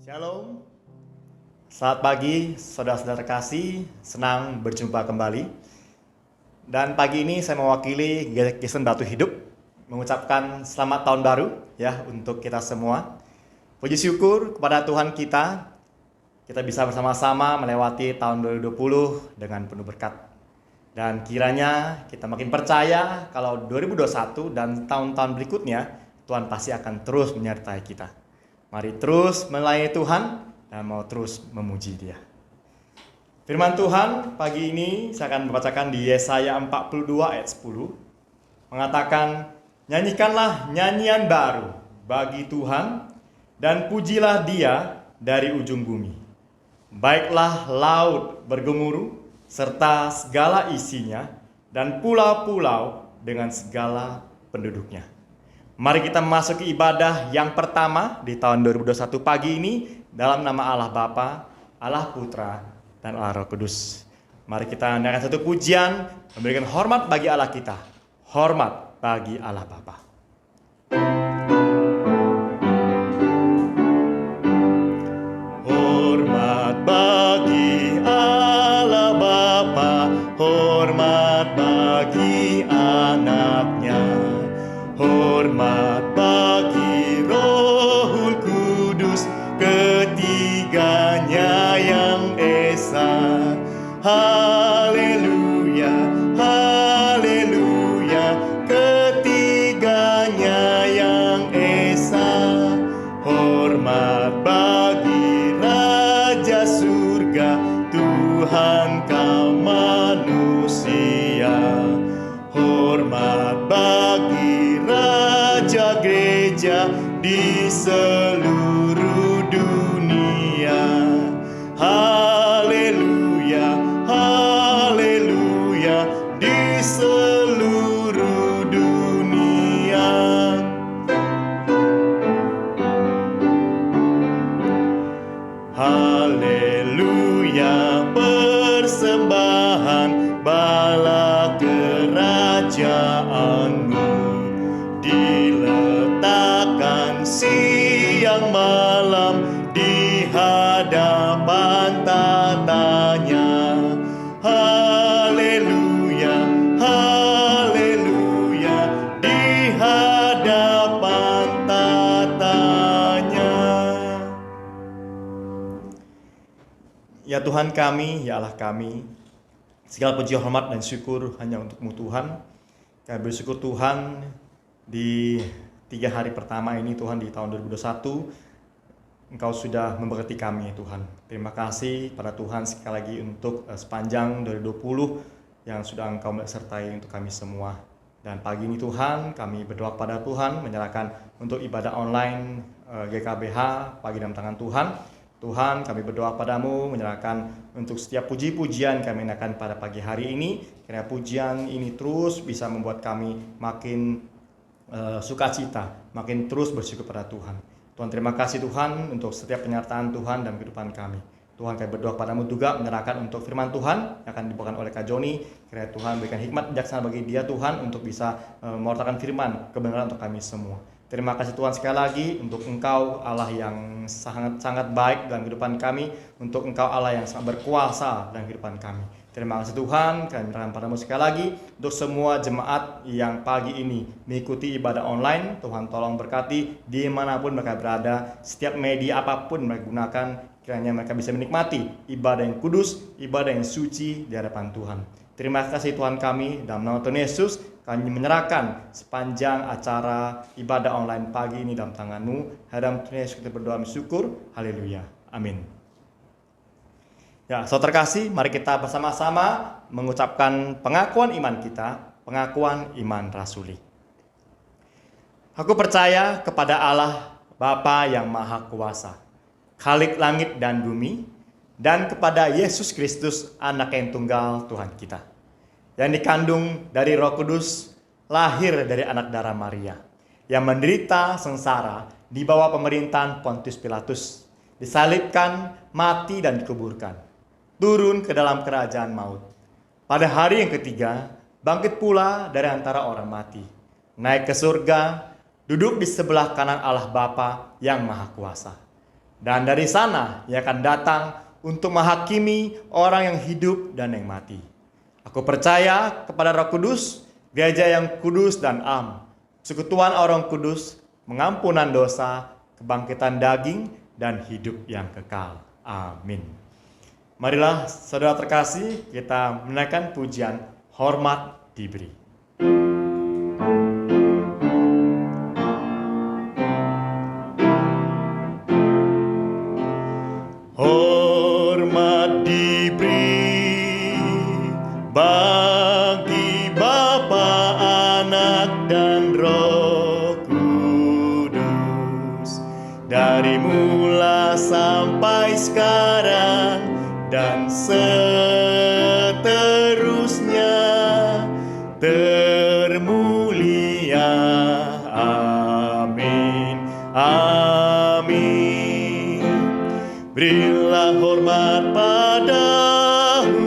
Shalom, selamat pagi saudara-saudara kasih, senang berjumpa kembali. Dan pagi ini saya mewakili Kristen Batu Hidup mengucapkan selamat tahun baru ya untuk kita semua. Puji syukur kepada Tuhan kita bisa bersama-sama melewati tahun 2020 dengan penuh berkat. Dan kiranya kita makin percaya kalau 2021 dan tahun-tahun berikutnya Tuhan pasti akan terus menyertai kita. Mari terus melayani Tuhan dan mau terus memuji Dia. Firman Tuhan pagi ini saya akan membacakan di Yesaya 42 ayat 10. Mengatakan, nyanyikanlah nyanyian baru bagi Tuhan dan pujilah Dia dari ujung bumi. Baiklah laut bergemuruh serta segala isinya dan pulau-pulau dengan segala penduduknya. Mari kita memasuki ibadah yang pertama di tahun 2021 pagi ini dalam nama Allah Bapa, Allah Putra, dan Allah Roh Kudus. Mari kita naikkan satu pujian, memberikan hormat bagi Allah kita, hormat bagi Allah Bapa. Hormat bagi Allah Bapa, hormat bagi anaknya. Hormat bagi Rohul Kudus, ketiganya yang esa. Haleluya, haleluya, ketiganya yang esa. Hormat bagi Raja Surga, Tuhan kaum manusia. Hormat bagi Raja Gereja di seluruh dunia. Haleluya, haleluya, di seluruh dunia. Haleluya, persembahan bala kerajaanmu diletakkan siang malam di hadapan tatanya. Haleluya, haleluya, di hadapan tatanya. Ya Tuhan kami, ya Allah kami, segala puji hormat dan syukur hanya untuk-Mu Tuhan. Kami bersyukur Tuhan di 3 hari pertama ini Tuhan di tahun 2021 Engkau sudah memberkati kami Tuhan. Terima kasih pada Tuhan sekali lagi untuk sepanjang 2020 yang sudah Engkau sertai untuk kami semua. Dan pagi ini Tuhan kami berdoa kepada Tuhan menyerahkan untuk ibadah online GKBH pagi dalam tangan Tuhan. Tuhan kami berdoa padamu menyerahkan untuk setiap puji-pujian kami naikkan pada pagi hari ini. Kiranya pujian ini terus bisa membuat kami makin sukacita, makin terus bersyukur pada Tuhan. Tuhan terima kasih Tuhan untuk setiap penyertaan Tuhan dalam kehidupan kami. Tuhan kami berdoa padamu juga menyerahkan untuk firman Tuhan yang akan dibawakan oleh Kak Joni. Kiranya Tuhan berikan hikmat bijaksana bagi dia Tuhan untuk bisa mewartakan firman kebenaran untuk kami semua. Terima kasih Tuhan sekali lagi untuk Engkau Allah yang sangat baik dalam kehidupan kami, untuk Engkau Allah yang sangat berkuasa dalam kehidupan kami. Terima kasih Tuhan, kami menyerahkan padamu sekali lagi untuk semua jemaat yang pagi ini mengikuti ibadah online. Tuhan tolong berkati dimanapun mereka berada, setiap media apapun mereka gunakan, kiranya mereka bisa menikmati ibadah yang kudus, ibadah yang suci di hadapan Tuhan. Terima kasih Tuhan kami, dalam nama Tuhan Yesus kami menyerahkan sepanjang acara ibadah online pagi ini dalam tangan-Mu. Dalam Tuhan Yesus kita berdoa bersyukur. Haleluya. Amin. Ya, saudara kasih, mari kita bersama-sama mengucapkan pengakuan iman kita, pengakuan iman rasuli. Aku percaya kepada Allah Bapa yang Maha Kuasa, Khalik langit dan bumi, dan kepada Yesus Kristus, Anak yang tunggal Tuhan kita, yang dikandung dari Roh Kudus, lahir dari anak darah Maria, yang menderita sengsara di bawah pemerintahan Pontius Pilatus, disalibkan, mati dan dikuburkan, turun ke dalam kerajaan maut. Pada hari yang ketiga, bangkit pula dari antara orang mati, naik ke surga, duduk di sebelah kanan Allah Bapa yang Maha Kuasa. Dan dari sana ia akan datang untuk menghakimi orang yang hidup dan yang mati. Aku percaya kepada Roh Kudus, gereja yang kudus dan am, persekutuan orang kudus, pengampunan dosa, kebangkitan daging, dan hidup yang kekal. Amin. Marilah saudara terkasih, kita menaikkan pujian hormat diberi. Hormat diberi bagi Bapa, Anak, dan Roh Kudus, dari mula sampai sekarang dan seterusnya, termulia. Amin. Amin. Berilah hormat padahu,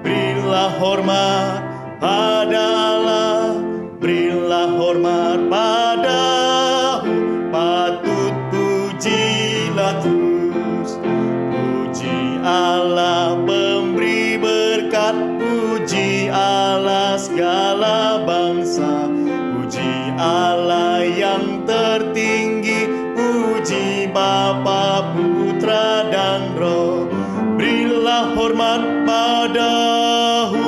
berilah hormat pada Allah, berilah hormat padahu, patut pujilah terus. Puji Allah pemberi berkat, puji Allah segala bangsa, puji Allah yang tertinggi, puji Bapa, Putra, dan Roh. Berilah hormat padahu,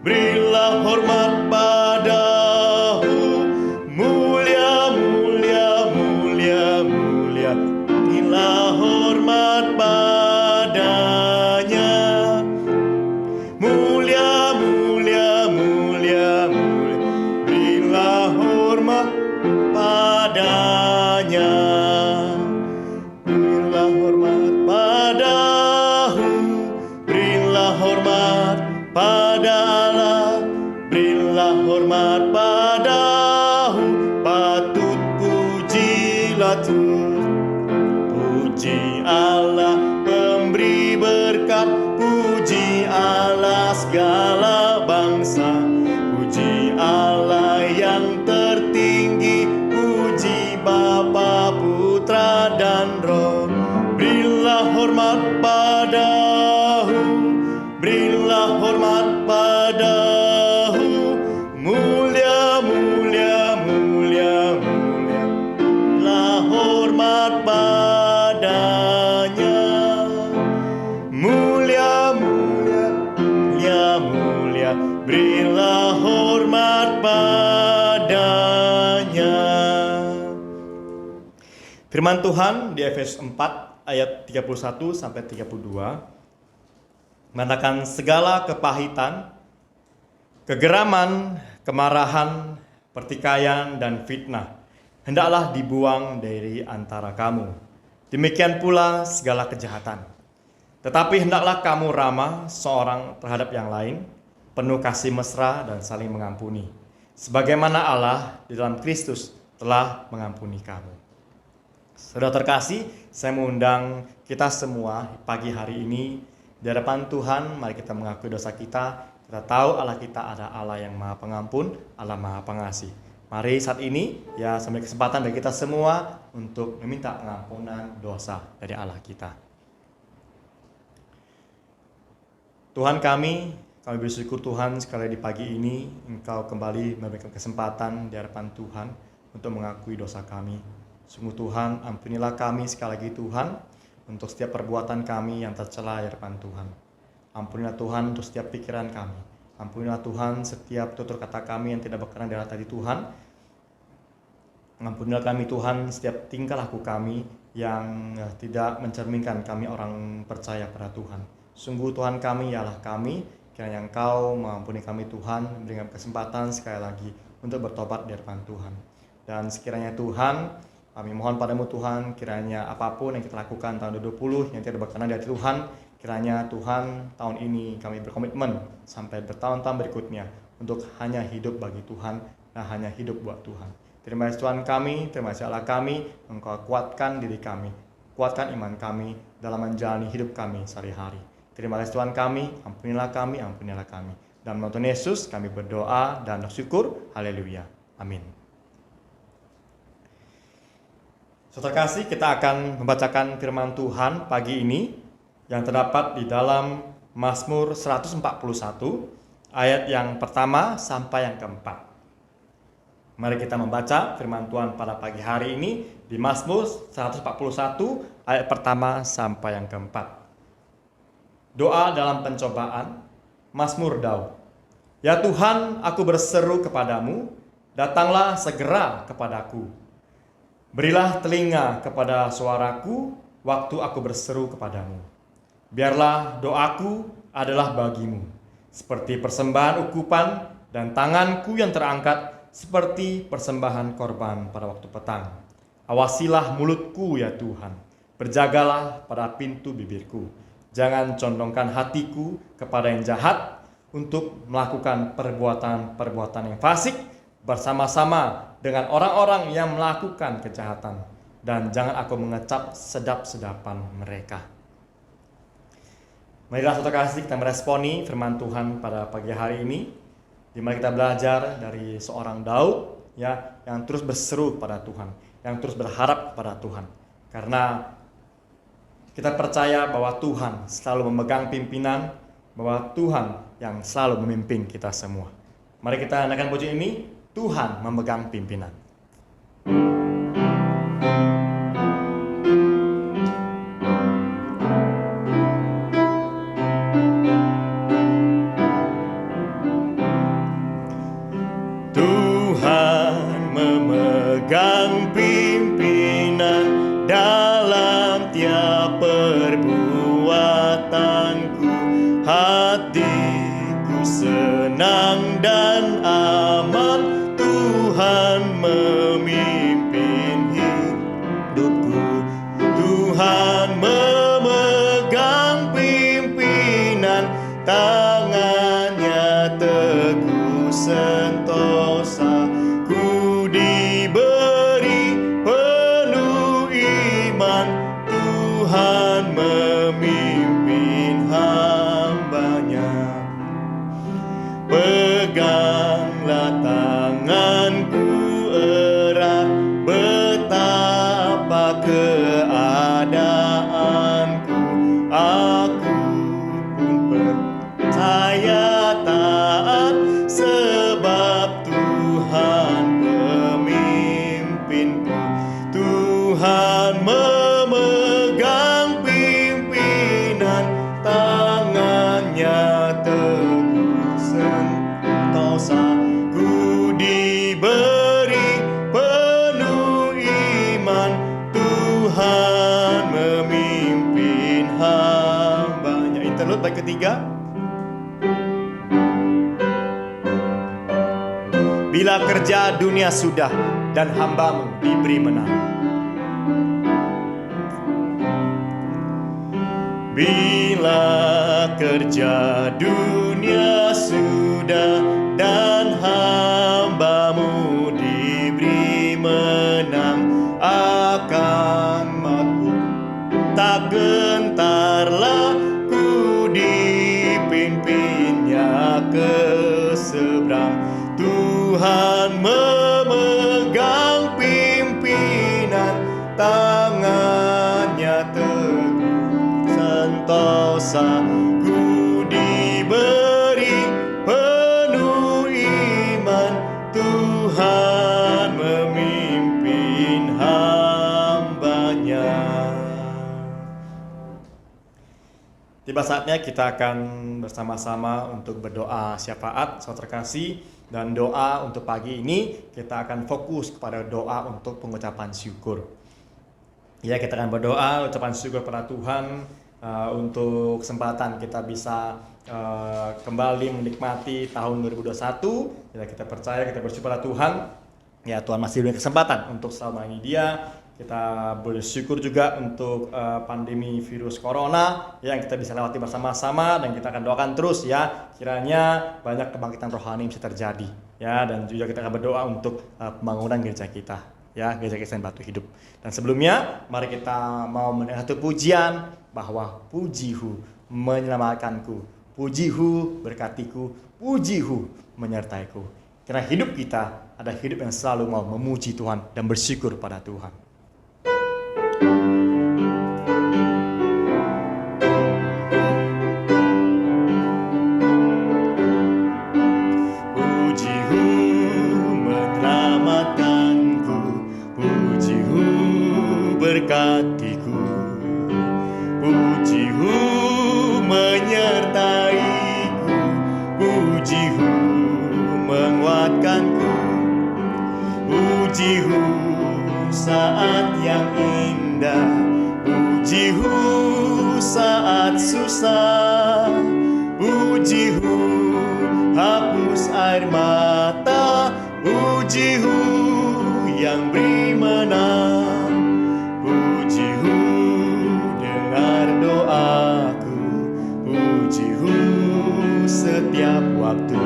berilah hormat padahu, mulia, mulia, mulia, mulia. Berilah hormat padanya, mulia, mulia, mulia, mulia. Berilah hormat padanya, berilah hormat padahu, berilah hormat pada Allah, berilah hormat padahu, patut pujilah terus. Puji Allah pemberi berkat, puji Allah segala bangsa, puji Allah yang tertinggi, puji Bapa, Putra, dan Roh. Berilah hormat padahu, berilah hormat padahu, mulia, mulia, mulia, mulia. Berilah hormat padanya, mulia, mulia, mulia, mulia. Berilah hormat padanya. Firman Tuhan di Efesus 4 ayat 31 sampai 32 mengatakan, segala kepahitan, kegeraman, kemarahan, pertikaian, dan fitnah hendaklah dibuang dari antara kamu. Demikian pula segala kejahatan. Tetapi hendaklah kamu ramah seorang terhadap yang lain, penuh kasih mesra dan saling mengampuni, sebagaimana Allah di dalam Kristus telah mengampuni kamu. Saudara terkasih, saya mengundang kita semua pagi hari ini di hadapan Tuhan. Mari kita mengakui dosa kita. Kita tahu Allah kita adalah Allah yang Maha Pengampun, Allah Maha Pengasih. Mari saat ini ya sambil kesempatan bagi kita semua untuk meminta pengampunan dosa dari Allah kita. Tuhan kami bersyukur Tuhan sekali di pagi ini Engkau kembali memberikan kesempatan di hadapan Tuhan untuk mengakui dosa kami. Sungguh Tuhan, ampunilah kami sekali lagi Tuhan untuk setiap perbuatan kami yang tercela di hadapan Tuhan. Ampunilah Tuhan untuk setiap pikiran kami. Ampunilah Tuhan setiap tutur kata kami yang tidak berkenan di hati Tuhan. Ampunilah kami Tuhan setiap tingkah laku kami yang tidak mencerminkan kami orang percaya pada Tuhan. Sungguh Tuhan kami ialah kami, kiranya Engkau mengampuni kami Tuhan, memberikan kesempatan sekali lagi untuk bertobat di hadapan Tuhan. Dan sekiranya Tuhan, kami mohon padamu Tuhan, kiranya apapun yang kita lakukan tahun 2020 yang tidak berkenan di hati Tuhan, kiranya Tuhan tahun ini kami berkomitmen sampai bertahun-tahun berikutnya untuk hanya hidup bagi Tuhan dan hanya hidup buat Tuhan. Terima kasih Tuhan kami, terima kasih Allah kami, Engkau kuatkan diri kami, kuatkan iman kami dalam menjalani hidup kami sehari-hari. Terima kasih Tuhan kami, ampunilah kami, ampunilah kami. Dalam nama Tuhan Yesus kami berdoa dan bersyukur. Haleluya. Amin. Saudara kasih, kita akan membacakan firman Tuhan pagi ini yang terdapat di dalam Mazmur 141 ayat yang pertama sampai yang keempat. Mari kita membaca firman Tuhan pada pagi hari ini di Mazmur 141 ayat pertama sampai yang keempat. Doa dalam pencobaan, Mazmur Daud. Ya Tuhan, aku berseru kepadamu, datanglah segera kepadaku. Berilah telinga kepada suaraku waktu aku berseru kepadamu. Biarlah doaku adalah bagimu, seperti persembahan ukupan, dan tanganku yang terangkat seperti persembahan korban pada waktu petang. Awasilah mulutku ya Tuhan, berjagalah pada pintu bibirku. Jangan condongkan hatiku kepada yang jahat untuk melakukan perbuatan-perbuatan yang fasik bersama-sama dengan orang-orang yang melakukan kejahatan, dan jangan aku mengecap sedap-sedapan mereka. Marilah saudara kasih, kita meresponi firman Tuhan pada pagi hari ini, di mana kita belajar dari seorang Daud ya, yang terus berseru pada Tuhan, yang terus berharap pada Tuhan. Karena kita percaya bahwa Tuhan selalu memegang pimpinan, bahwa Tuhan yang selalu memimpin kita semua. Mari kita naikkan puji ini, Tuhan memegang pimpinan. Tuhan memegang pimpinan dalam tiap perbuatanku. Hatiku senang dan aman, Tuhan memimpin hidupku. Tuhan memegang pimpinan, tangannya teguh sentosa. Ku diberi penuh iman, Tuhan memimpin hamba-Nya. Peganglah tanganku erat, betapa keadaanku. Aku pun percaya taat, sebab Tuhan pemimpinku. Tuhan memegang pimpinan, tangannya teguh sentosa. Ku diberi penuh iman, Tuhan memimpin hamba-Nya. Interlude bait ketiga. Bila kerja dunia sudah, dan hamba-Mu diberi menang. Bila kerja dunia sudah, dan hamba-Mu diberi menang, akan mati tak gentarlah, ku dipimpinnya ke seberang. Tuhan memegang pimpinan, tangannya teguh sentosa. Ku diberi penuh iman, Tuhan memimpin hamba-Nya. Tiba saatnya kita akan bersama-sama untuk berdoa syafaat, saudara kasih. Dan doa untuk pagi ini kita akan fokus kepada doa untuk pengucapan syukur. Ya, kita akan berdoa ucapan syukur pada Tuhan untuk kesempatan kita bisa kembali menikmati tahun 2021. Ya, kita percaya, kita bersyukur pada Tuhan. Ya, Tuhan masih beri kesempatan untuk selama ini Dia. Kita bersyukur juga untuk pandemi virus corona yang kita bisa lewati bersama-sama, dan kita akan doakan terus ya, kiranya banyak kebangkitan rohani bisa terjadi ya, dan juga kita akan berdoa untuk pembangunan gereja kita ya, gereja Kristen Batu Hidup. Dan sebelumnya mari kita mau mendengar satu pujian bahwa pujihu menyelamatkanku, pujihu berkatiku, pujihu menyertaiku. Karena hidup kita ada hidup yang selalu mau memuji Tuhan dan bersyukur pada Tuhan. hatiku. Puji-Mu menyertaiku, puji-Mu menguatkanku, puji-Mu saat yang indah, puji-Mu saat susah, puji-Mu hapus air mata, puji-Mu yang beri menang, puji-Mu dengar doaku, puji-Mu setiap waktu,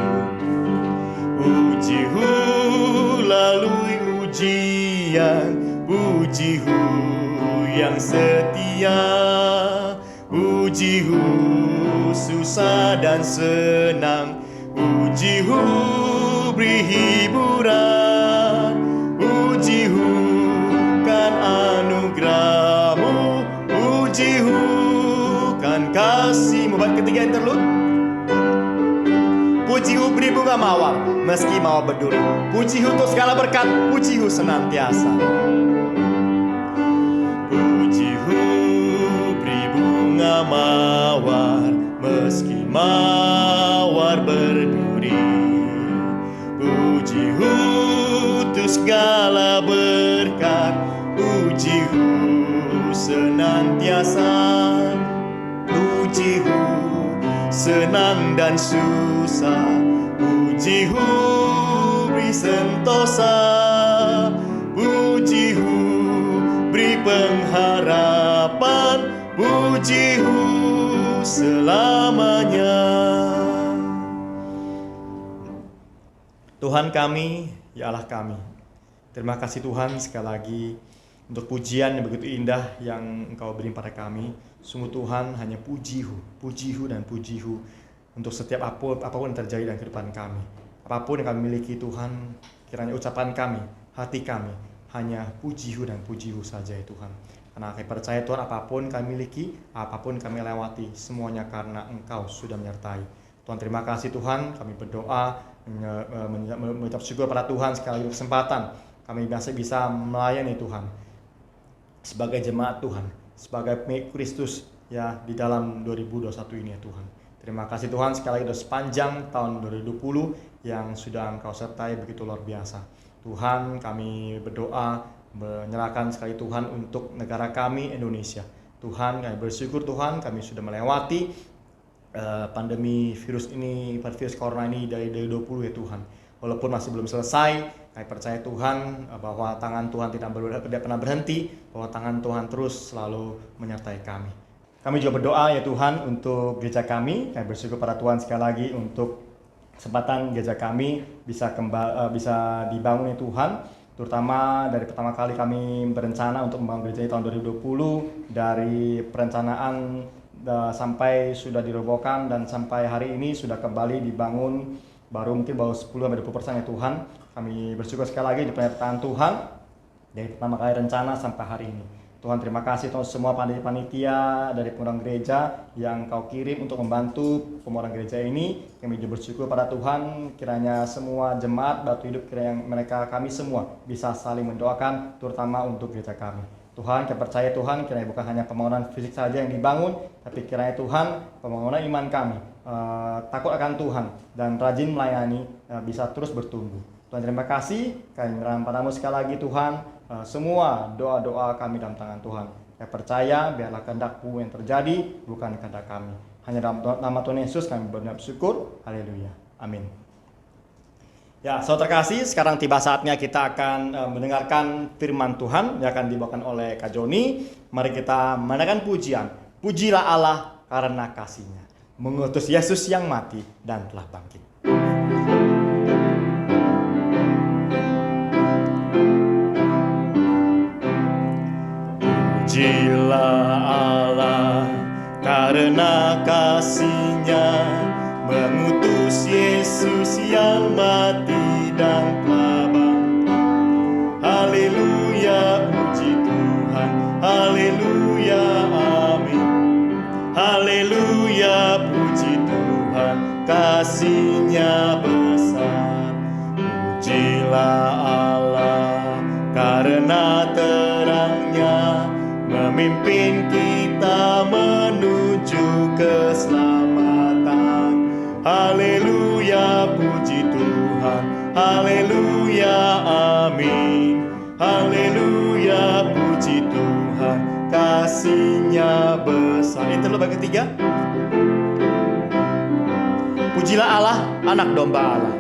puji-Mu lalui ujian, puji-Mu yang setia, puji-Mu susah dan senang, puji-Mu beri hiburan, puji-Mu kan anugerah-Mu, puji-Mu kan kasih-Mu. Buat ketiga interlude. Puji-Mu beri bunga mawar meski mawar berduri, puji-Mu untuk segala berkat, puji-Mu senantiasa. Puji-Mu beri bunga mawar meski mawar berduri, puji-Mu untuk segala berkat, puji-Mu senantiasa, puji-Mu senang dan susah, puji-Mu beri sentosa, puji-Mu beri pengharapan, puji-Mu selamanya. Tuhan kami, ya Allah kami, terima kasih Tuhan sekali lagi untuk pujian yang begitu indah yang Engkau beri pada kami. Sungguh Tuhan, hanya puji-Mu, puji-Mu dan puji-Mu untuk setiap apapun yang terjadi dalam kehidupan kami. Apapun yang kami miliki Tuhan, kiranya ucapan kami, hati kami, hanya puji-Mu dan puji-Mu saja ya Tuhan. Karena kami percaya Tuhan, apapun kami miliki, apapun kami lewati, semuanya karena Engkau sudah menyertai. Tuhan terima kasih Tuhan, kami berdoa, mengucap syukur pada Tuhan sekali lagi kesempatan kami masih bisa melayani Tuhan sebagai jemaat Tuhan, sebagai pengikut Kristus ya di dalam 2021 ini ya Tuhan. Terima kasih Tuhan sekali lagi sepanjang tahun 2020 yang sudah Engkau sertai begitu luar biasa. Tuhan, kami berdoa menyerahkan sekali Tuhan untuk negara kami Indonesia. Tuhan, kami bersyukur Tuhan, kami sudah melewati pandemi virus corona ini dari 2020 ya Tuhan. Walaupun masih belum selesai, kami percaya Tuhan bahwa tangan Tuhan tidak pernah berhenti, bahwa tangan Tuhan terus selalu menyertai kami. Kami juga berdoa ya Tuhan untuk gereja kami. Kami bersyukur pada Tuhan sekali lagi untuk kesempatan gereja kami bisa dibangun ya Tuhan. Terutama dari pertama kali kami berencana untuk membangun gereja di tahun 2020, dari perencanaan sampai sudah dirobohkan dan sampai hari ini sudah kembali dibangun baru 10-20% ya Tuhan. Kami bersyukur sekali lagi di penyertaan Tuhan dari pertama kali rencana sampai hari ini. Tuhan terima kasih untuk semua panitia dari pengurang gereja yang Kau kirim untuk membantu pemurang gereja ini. Kami juga bersyukur pada Tuhan, kiranya semua jemaat Batu Hidup, kiranya kami semua bisa saling mendoakan, terutama untuk gereja kami. Tuhan, kami percaya Tuhan, kiranya bukan hanya pembangunan fisik saja yang dibangun, tapi kiranya Tuhan, pembangunan iman kami, takut akan Tuhan, dan rajin melayani bisa terus bertumbuh. Tuhan terima kasih, kami menyerahkan padamu sekali lagi Tuhan, semua doa-doa kami dalam tangan Tuhan. Saya percaya biarlah kehendak-Mu yang terjadi, bukan kehendak kami. Hanya dalam nama Tuhan Yesus kami bersyukur. Haleluya. Amin. Ya, saudara terkasih, sekarang tiba saatnya kita akan mendengarkan firman Tuhan yang akan dibawakan oleh Kak Joni. Mari kita menaikkan pujian. Pujilah Allah karena kasih-Nya mengutus Yesus yang mati dan telah bangkit. Pujilah Allah karena kasih-Nya mengutus Yesus yang mati dan telah bangkit. Haleluya, puji Tuhan. Haleluya, amin. Haleluya, puji Tuhan, kasih-Nya besar. Pujilah Allah karena terang-Nya memimpin kita menuju keselamatan. Haleluya, puji Tuhan. Haleluya, amin. Haleluya, puji Tuhan, kasih-Nya besar. Itu bait ketiga. Pujilah Allah, anak domba Allah.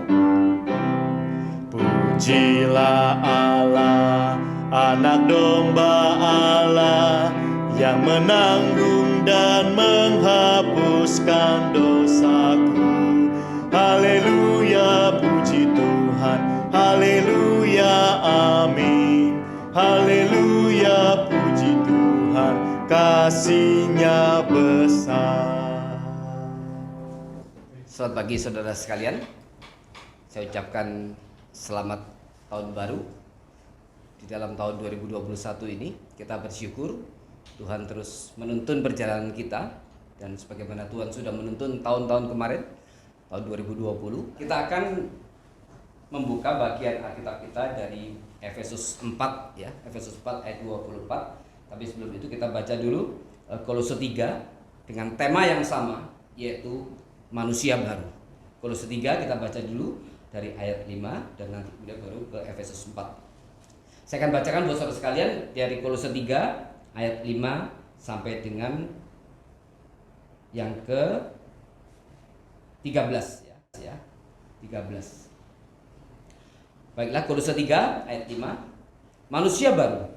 Pujilah Allah, anak domba Allah, yang menanggung dan menghapuskan dosaku. Haleluya, puji Tuhan. Haleluya, amin. Haleluya, puji Tuhan, kasih-Nya besar. Selamat pagi saudara sekalian. Saya ucapkan selamat tahun baru. Di dalam tahun 2021 ini kita bersyukur Tuhan terus menuntun perjalanan kita, dan sebagaimana Tuhan sudah menuntun tahun-tahun kemarin, tahun 2020, kita akan membuka bagian Alkitab kita dari Efesus 4 ya, Efesus 4 ayat 24. Tapi sebelum itu kita baca dulu Kolose 3 dengan tema yang sama, yaitu manusia baru. Kolose 3 kita baca dulu dari ayat 5 dan nanti kemudian baru ke Efesus 4. Saya akan bacakan buat saudara sekalian dari Kolose 3 ayat 5 sampai dengan yang ke 13 ya. 13. Baiklah, Kolose 3 ayat 5. Manusia baru.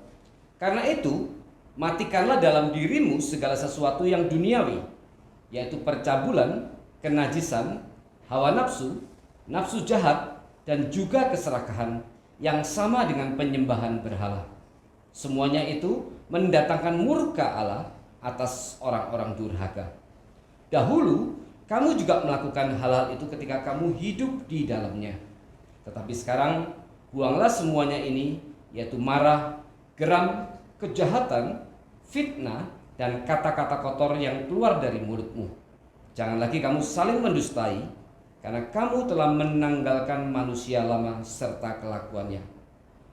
Karena itu, matikanlah dalam dirimu segala sesuatu yang duniawi, yaitu percabulan, kenajisan, hawa nafsu, nafsu jahat, dan juga keserakahan yang sama dengan penyembahan berhala. Semuanya itu mendatangkan murka Allah atas orang-orang durhaka. Dahulu kamu juga melakukan hal-hal itu ketika kamu hidup di dalamnya. Tetapi sekarang buanglah semuanya ini, yaitu marah, geram, kejahatan, fitnah, dan kata-kata kotor yang keluar dari mulutmu. Jangan lagi kamu saling mendustai, karena kamu telah menanggalkan manusia lama serta kelakuannya,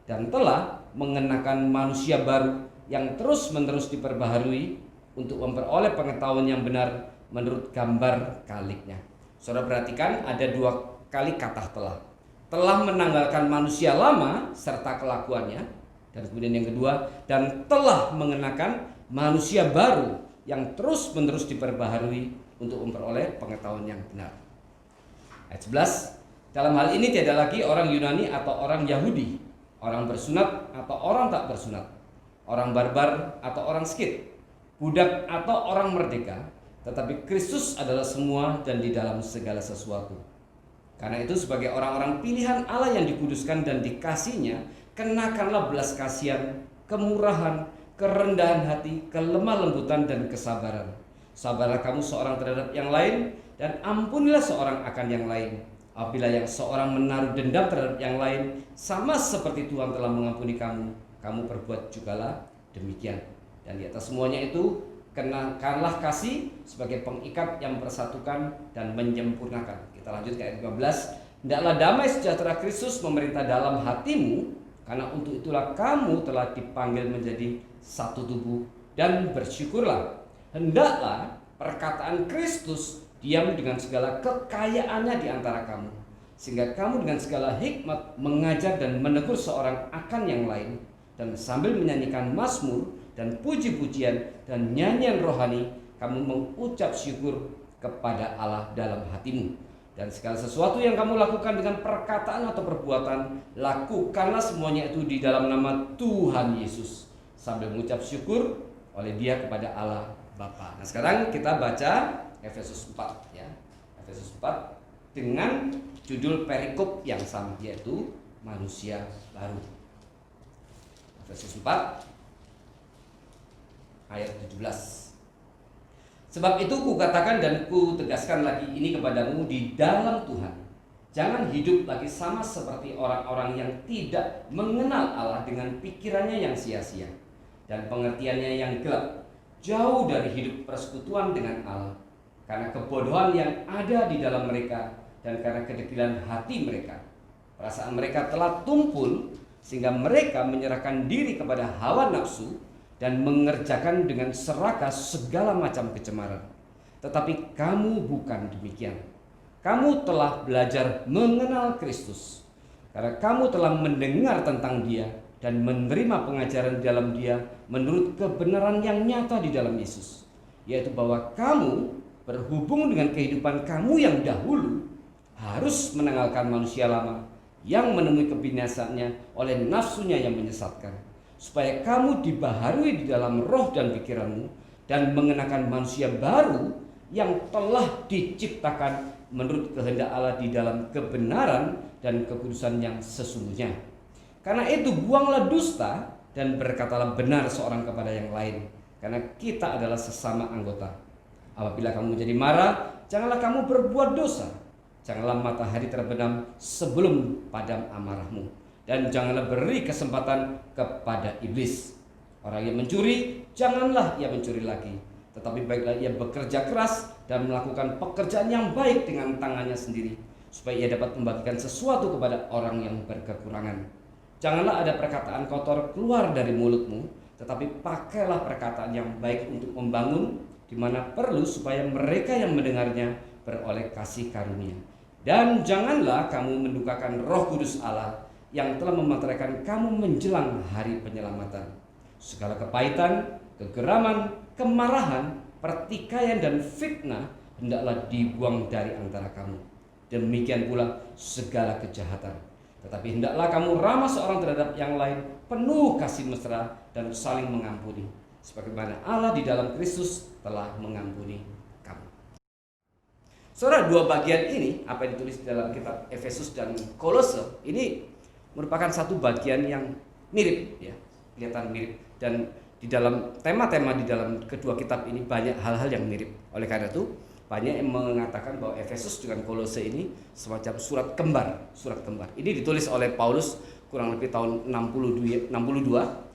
dan telah mengenakan manusia baru yang terus-menerus diperbaharui untuk memperoleh pengetahuan yang benar menurut gambar kaliknya. Saudara perhatikan, ada 2 kali kata telah menanggalkan manusia lama serta kelakuannya, dan kemudian yang kedua, dan telah mengenakan manusia baru yang terus-menerus diperbaharui untuk memperoleh pengetahuan yang benar. Ayat 11, dalam hal ini tidak lagi orang Yunani atau orang Yahudi, orang bersunat atau orang tak bersunat, orang barbar atau orang skit, budak atau orang merdeka, tetapi Kristus adalah semua dan di dalam segala sesuatu. Karena itu sebagai orang-orang pilihan Allah yang dikuduskan dan dikasihnya, kenakanlah belas kasihan, kemurahan, kerendahan hati, kelemah lembutan, dan kesabaran. Sabarlah kamu seorang terhadap yang lain, dan ampunilah seorang akan yang lain. Apabila yang seorang menaruh dendam terhadap yang lain, sama seperti Tuhan telah mengampuni kamu, kamu perbuat jugalah demikian. Dan di atas semuanya itu, kenakanlah kasih sebagai pengikat yang mempersatukan dan menyempurnakan. Kita lanjut ke ayat 15. Hendaklah damai sejahtera Kristus memerintah dalam hatimu, karena untuk itulah kamu telah dipanggil menjadi satu tubuh, dan bersyukurlah. Hendaklah perkataan Kristus diam dengan segala kekayaannya di antara kamu, sehingga kamu dengan segala hikmat mengajar dan menegur seorang akan yang lain, dan sambil menyanyikan mazmur dan puji-pujian dan nyanyian rohani, kamu mengucap syukur kepada Allah dalam hatimu. Dan segala sesuatu yang kamu lakukan dengan perkataan atau perbuatan, lakukanlah semuanya itu di dalam nama Tuhan Yesus, sambil mengucap syukur oleh Dia kepada Allah Bapa. Nah, sekarang kita baca Efesus 4 ya. Efesus 4 dengan judul perikop yang sama, yaitu manusia baru. Efesus 4 ayat 17. Sebab itu kukatakan dan kutegaskan lagi ini kepadamu di dalam Tuhan, jangan hidup lagi sama seperti orang-orang yang tidak mengenal Allah dengan pikirannya yang sia-sia dan pengertiannya yang gelap, jauh dari hidup persekutuan dengan Allah, karena kebodohan yang ada di dalam mereka dan karena kedegilan hati mereka. Perasaan mereka telah tumpul sehingga mereka menyerahkan diri kepada hawa nafsu dan mengerjakan dengan serakah segala macam kecemaran. Tetapi kamu bukan demikian. Kamu telah belajar mengenal Kristus, karena kamu telah mendengar tentang Dia dan menerima pengajaran di dalam Dia menurut kebenaran yang nyata di dalam Yesus, yaitu bahwa kamu berhubung dengan kehidupan kamu yang dahulu harus menanggalkan manusia lama yang menemui kebinasaannya oleh nafsunya yang menyesatkan, supaya kamu dibaharui di dalam roh dan pikiranmu dan mengenakan manusia baru yang telah diciptakan menurut kehendak Allah di dalam kebenaran dan kekudusan yang sesungguhnya. Karena itu buanglah dusta dan berkatalah benar seorang kepada yang lain, karena kita adalah sesama anggota. Apabila kamu menjadi marah, janganlah kamu berbuat dosa. Janganlah matahari terbenam sebelum padam amarahmu, dan janganlah beri kesempatan kepada iblis. Orang yang mencuri, janganlah ia mencuri lagi, tetapi baiklah ia bekerja keras dan melakukan pekerjaan yang baik dengan tangannya sendiri, supaya ia dapat membagikan sesuatu kepada orang yang berkekurangan. Janganlah ada perkataan kotor keluar dari mulutmu, tetapi pakailah perkataan yang baik untuk membangun di mana perlu, supaya mereka yang mendengarnya beroleh kasih karunia. Dan janganlah kamu mendukakan Roh Kudus Allah yang telah memeteraikan kamu menjelang hari penyelamatan. Segala kepahitan, kegeraman, kemarahan, pertikaian dan fitnah hendaklah dibuang dari antara kamu. Demikian pula segala kejahatan. Tetapi hendaklah kamu ramah seorang terhadap yang lain, penuh kasih mesra dan saling mengampuni, sebagaimana Allah di dalam Kristus telah mengampuni kamu. Saudara, dua bagian ini, apa yang ditulis dalam kitab Efesus dan Kolose, ini merupakan satu bagian yang mirip, ya, kelihatan mirip. Dan di dalam tema-tema di dalam kedua kitab ini banyak hal-hal yang mirip. Oleh karena itu, banyak yang mengatakan bahwa Efesus dengan Kolose ini semacam surat kembar. Ini ditulis oleh Paulus kurang lebih tahun 62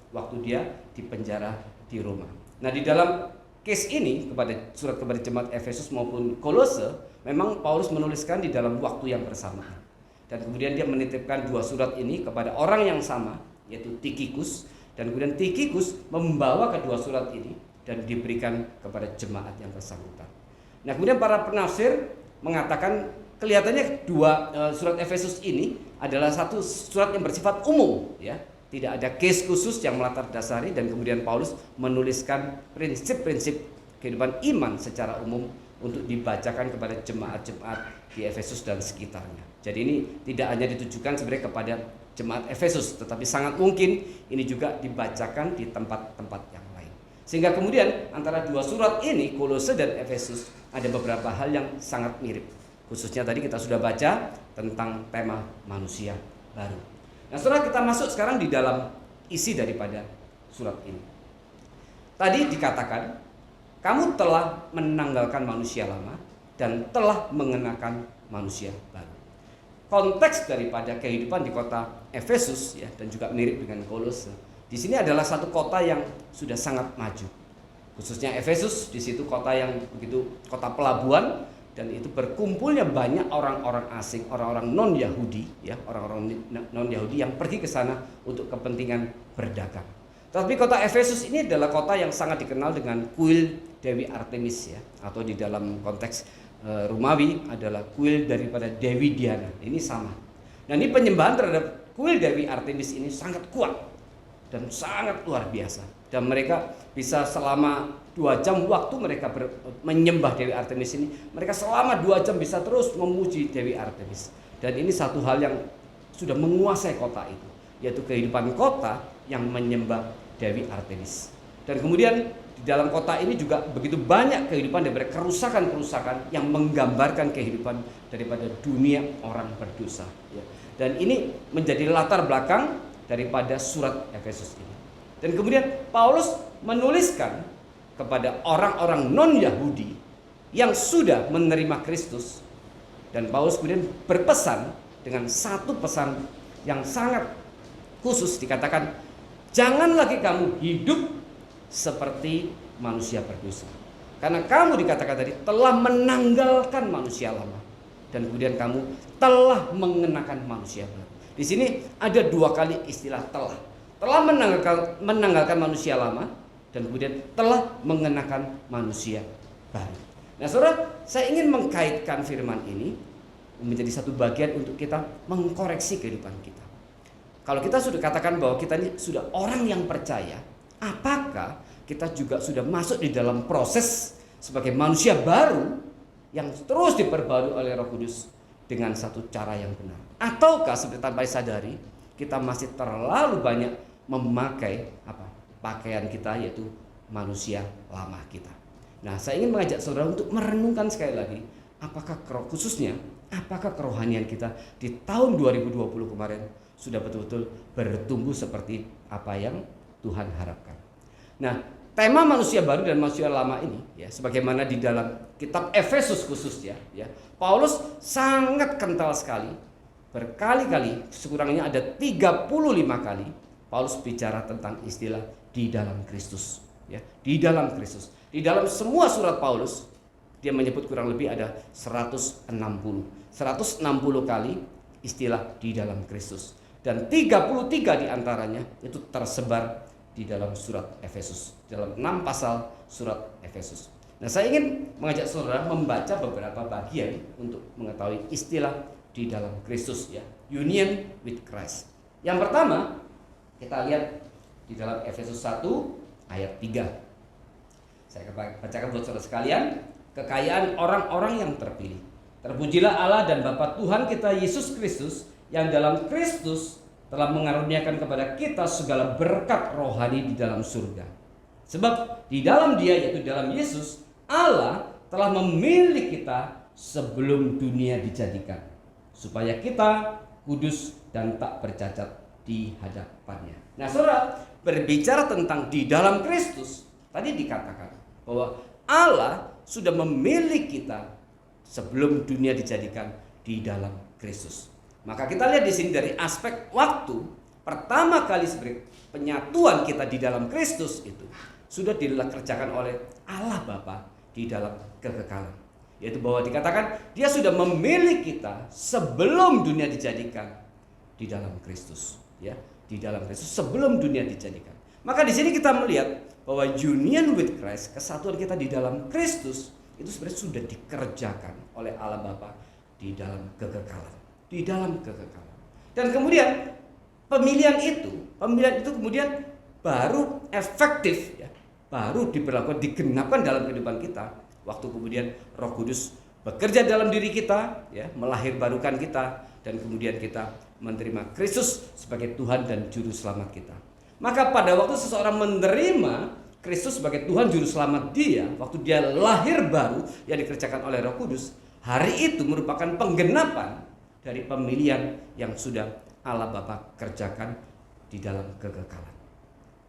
waktu dia dipenjara di Roma. Nah, di dalam case ini surat kepada jemaat Efesus maupun Kolose, memang Paulus menuliskan di dalam waktu yang bersamaan. Dan kemudian dia menitipkan dua surat ini kepada orang yang sama, yaitu Tikhikus, dan kemudian Tikhikus membawa kedua surat ini dan diberikan kepada jemaat yang bersangkutan. Nah, kemudian para penafsir mengatakan kelihatannya surat Efesus ini adalah satu surat yang bersifat umum, ya. Tidak ada case khusus yang melatar dasari, dan kemudian Paulus menuliskan prinsip-prinsip kehidupan iman secara umum untuk dibacakan kepada jemaat-jemaat di Efesus dan sekitarnya. Jadi ini tidak hanya ditujukan sebenarnya kepada jemaat Efesus, tetapi sangat mungkin ini juga dibacakan di tempat-tempat yang lain. Sehingga kemudian antara dua surat ini, Kolose dan Efesus, ada beberapa hal yang sangat mirip. Khususnya tadi kita sudah baca tentang tema manusia baru. Nah, saudara, kita masuk sekarang di dalam isi daripada surat ini. Tadi dikatakan, kamu telah menanggalkan manusia lama dan telah mengenakan manusia baru. Konteks daripada kehidupan di kota Efesus, ya, dan juga mirip dengan Kolose, di sini adalah satu kota yang sudah sangat maju. Khususnya Efesus, di situ kota yang begitu, kota pelabuhan, dan itu berkumpulnya banyak orang-orang asing, orang-orang non-Yahudi, ya, orang-orang non-Yahudi yang pergi ke sana untuk kepentingan berdagang. Tapi kota Efesus ini adalah kota yang sangat dikenal dengan kuil Dewi Artemis, ya, atau di dalam konteks Romawi adalah kuil daripada Dewi Diana. Ini sama. Nah, ini penyembahan terhadap kuil Dewi Artemis ini sangat kuat dan sangat luar biasa. Dan mereka bisa selama 2 jam waktu mereka menyembah Dewi Artemis ini, mereka selama 2 jam bisa terus memuji Dewi Artemis. Dan ini satu hal yang sudah menguasai kota itu, yaitu kehidupan kota yang menyembah Dewi Artemis. Dan kemudian di dalam kota ini juga begitu banyak kehidupan daripada kerusakan-kerusakan yang menggambarkan kehidupan daripada dunia orang berdosa, ya. Dan ini menjadi latar belakang daripada surat Efesus ini. Dan kemudian Paulus menuliskan kepada orang-orang non-Yahudi yang sudah menerima Kristus. Dan Paulus kemudian berpesan dengan satu pesan yang sangat khusus, dikatakan, jangan lagi kamu hidup seperti manusia berdosa. Karena kamu, dikatakan tadi, telah menanggalkan manusia lama. Dan kemudian kamu telah mengenakan manusia baru. Di sini ada 2 kali istilah telah. Telah menanggalkan manusia lama, dan kemudian telah mengenakan manusia baru. Nah, saudara, saya ingin mengkaitkan firman ini menjadi satu bagian untuk kita mengkoreksi kehidupan kita. Kalau kita sudah katakan bahwa kita ini sudah orang yang percaya, apakah kita juga sudah masuk di dalam proses sebagai manusia baru yang terus diperbarui oleh Roh Kudus dengan satu cara yang benar? Ataukah seperti tanpa disadari kita masih terlalu banyak memakai pakaian kita, yaitu manusia lama kita? Nah, saya ingin mengajak saudara untuk merenungkan sekali lagi, apakah kerohanian kita di tahun 2020 kemarin sudah betul-betul bertumbuh seperti apa yang Tuhan harapkan. Nah, tema manusia baru dan manusia lama ini, ya, sebagaimana di dalam kitab Efesus khususnya, ya, Paulus sangat kental sekali, berkali-kali, sekurangnya ada 35 kali Paulus bicara tentang istilah di dalam Kristus, ya, di dalam Kristus. Di dalam semua surat Paulus dia menyebut kurang lebih ada 160 kali istilah di dalam Kristus, dan 33 diantaranya itu tersebar di dalam surat Efesus, dalam 6 pasal surat Efesus. Nah, saya ingin mengajak saudara membaca beberapa bagian untuk mengetahui istilah di dalam Kristus, ya, union with Christ. Yang pertama, kita lihat di dalam Efesus 1 ayat 3. Saya bacakan buat saudara sekalian. Kekayaan orang-orang yang terpilih. Terpujilah Allah dan Bapa Tuhan kita Yesus Kristus, yang dalam Kristus telah mengaruniakan kepada kita segala berkat rohani di dalam surga. Sebab di dalam Dia, yaitu dalam Yesus, Allah telah memilih kita sebelum dunia dijadikan, supaya kita kudus dan tak bercacat di hadapannya. Nah, saudara, berbicara tentang di dalam Kristus, tadi dikatakan bahwa Allah sudah memilih kita sebelum dunia dijadikan di dalam Kristus. Maka kita lihat di sini dari aspek waktu, pertama kali sebagai penyatuan kita di dalam Kristus itu sudah dikerjakan oleh Allah Bapa di dalam kekekalan. Yaitu bahwa dikatakan Dia sudah memilih kita sebelum dunia dijadikan di dalam Kristus, ya, di dalam Kristus sebelum dunia dijadikan. Maka di sini kita melihat bahwa union with Christ, kesatuan kita di dalam Kristus, itu sebenarnya sudah dikerjakan oleh Allah Bapa di dalam kekekalan, di dalam kekekalan. Dan kemudian pemilihan itu kemudian baru efektif, ya, baru diberlakukan, digenapkan dalam kehidupan kita waktu kemudian Roh Kudus bekerja dalam diri kita, ya, melahirbarukan kita, dan kemudian kita menerima Kristus sebagai Tuhan dan Juru Selamat kita. Maka pada waktu seseorang menerima Kristus sebagai Tuhan Juru Selamat dia, waktu dia lahir baru yang dikerjakan oleh Roh Kudus, hari itu merupakan penggenapan dari pemilihan yang sudah Allah Bapa kerjakan di dalam kekekalan.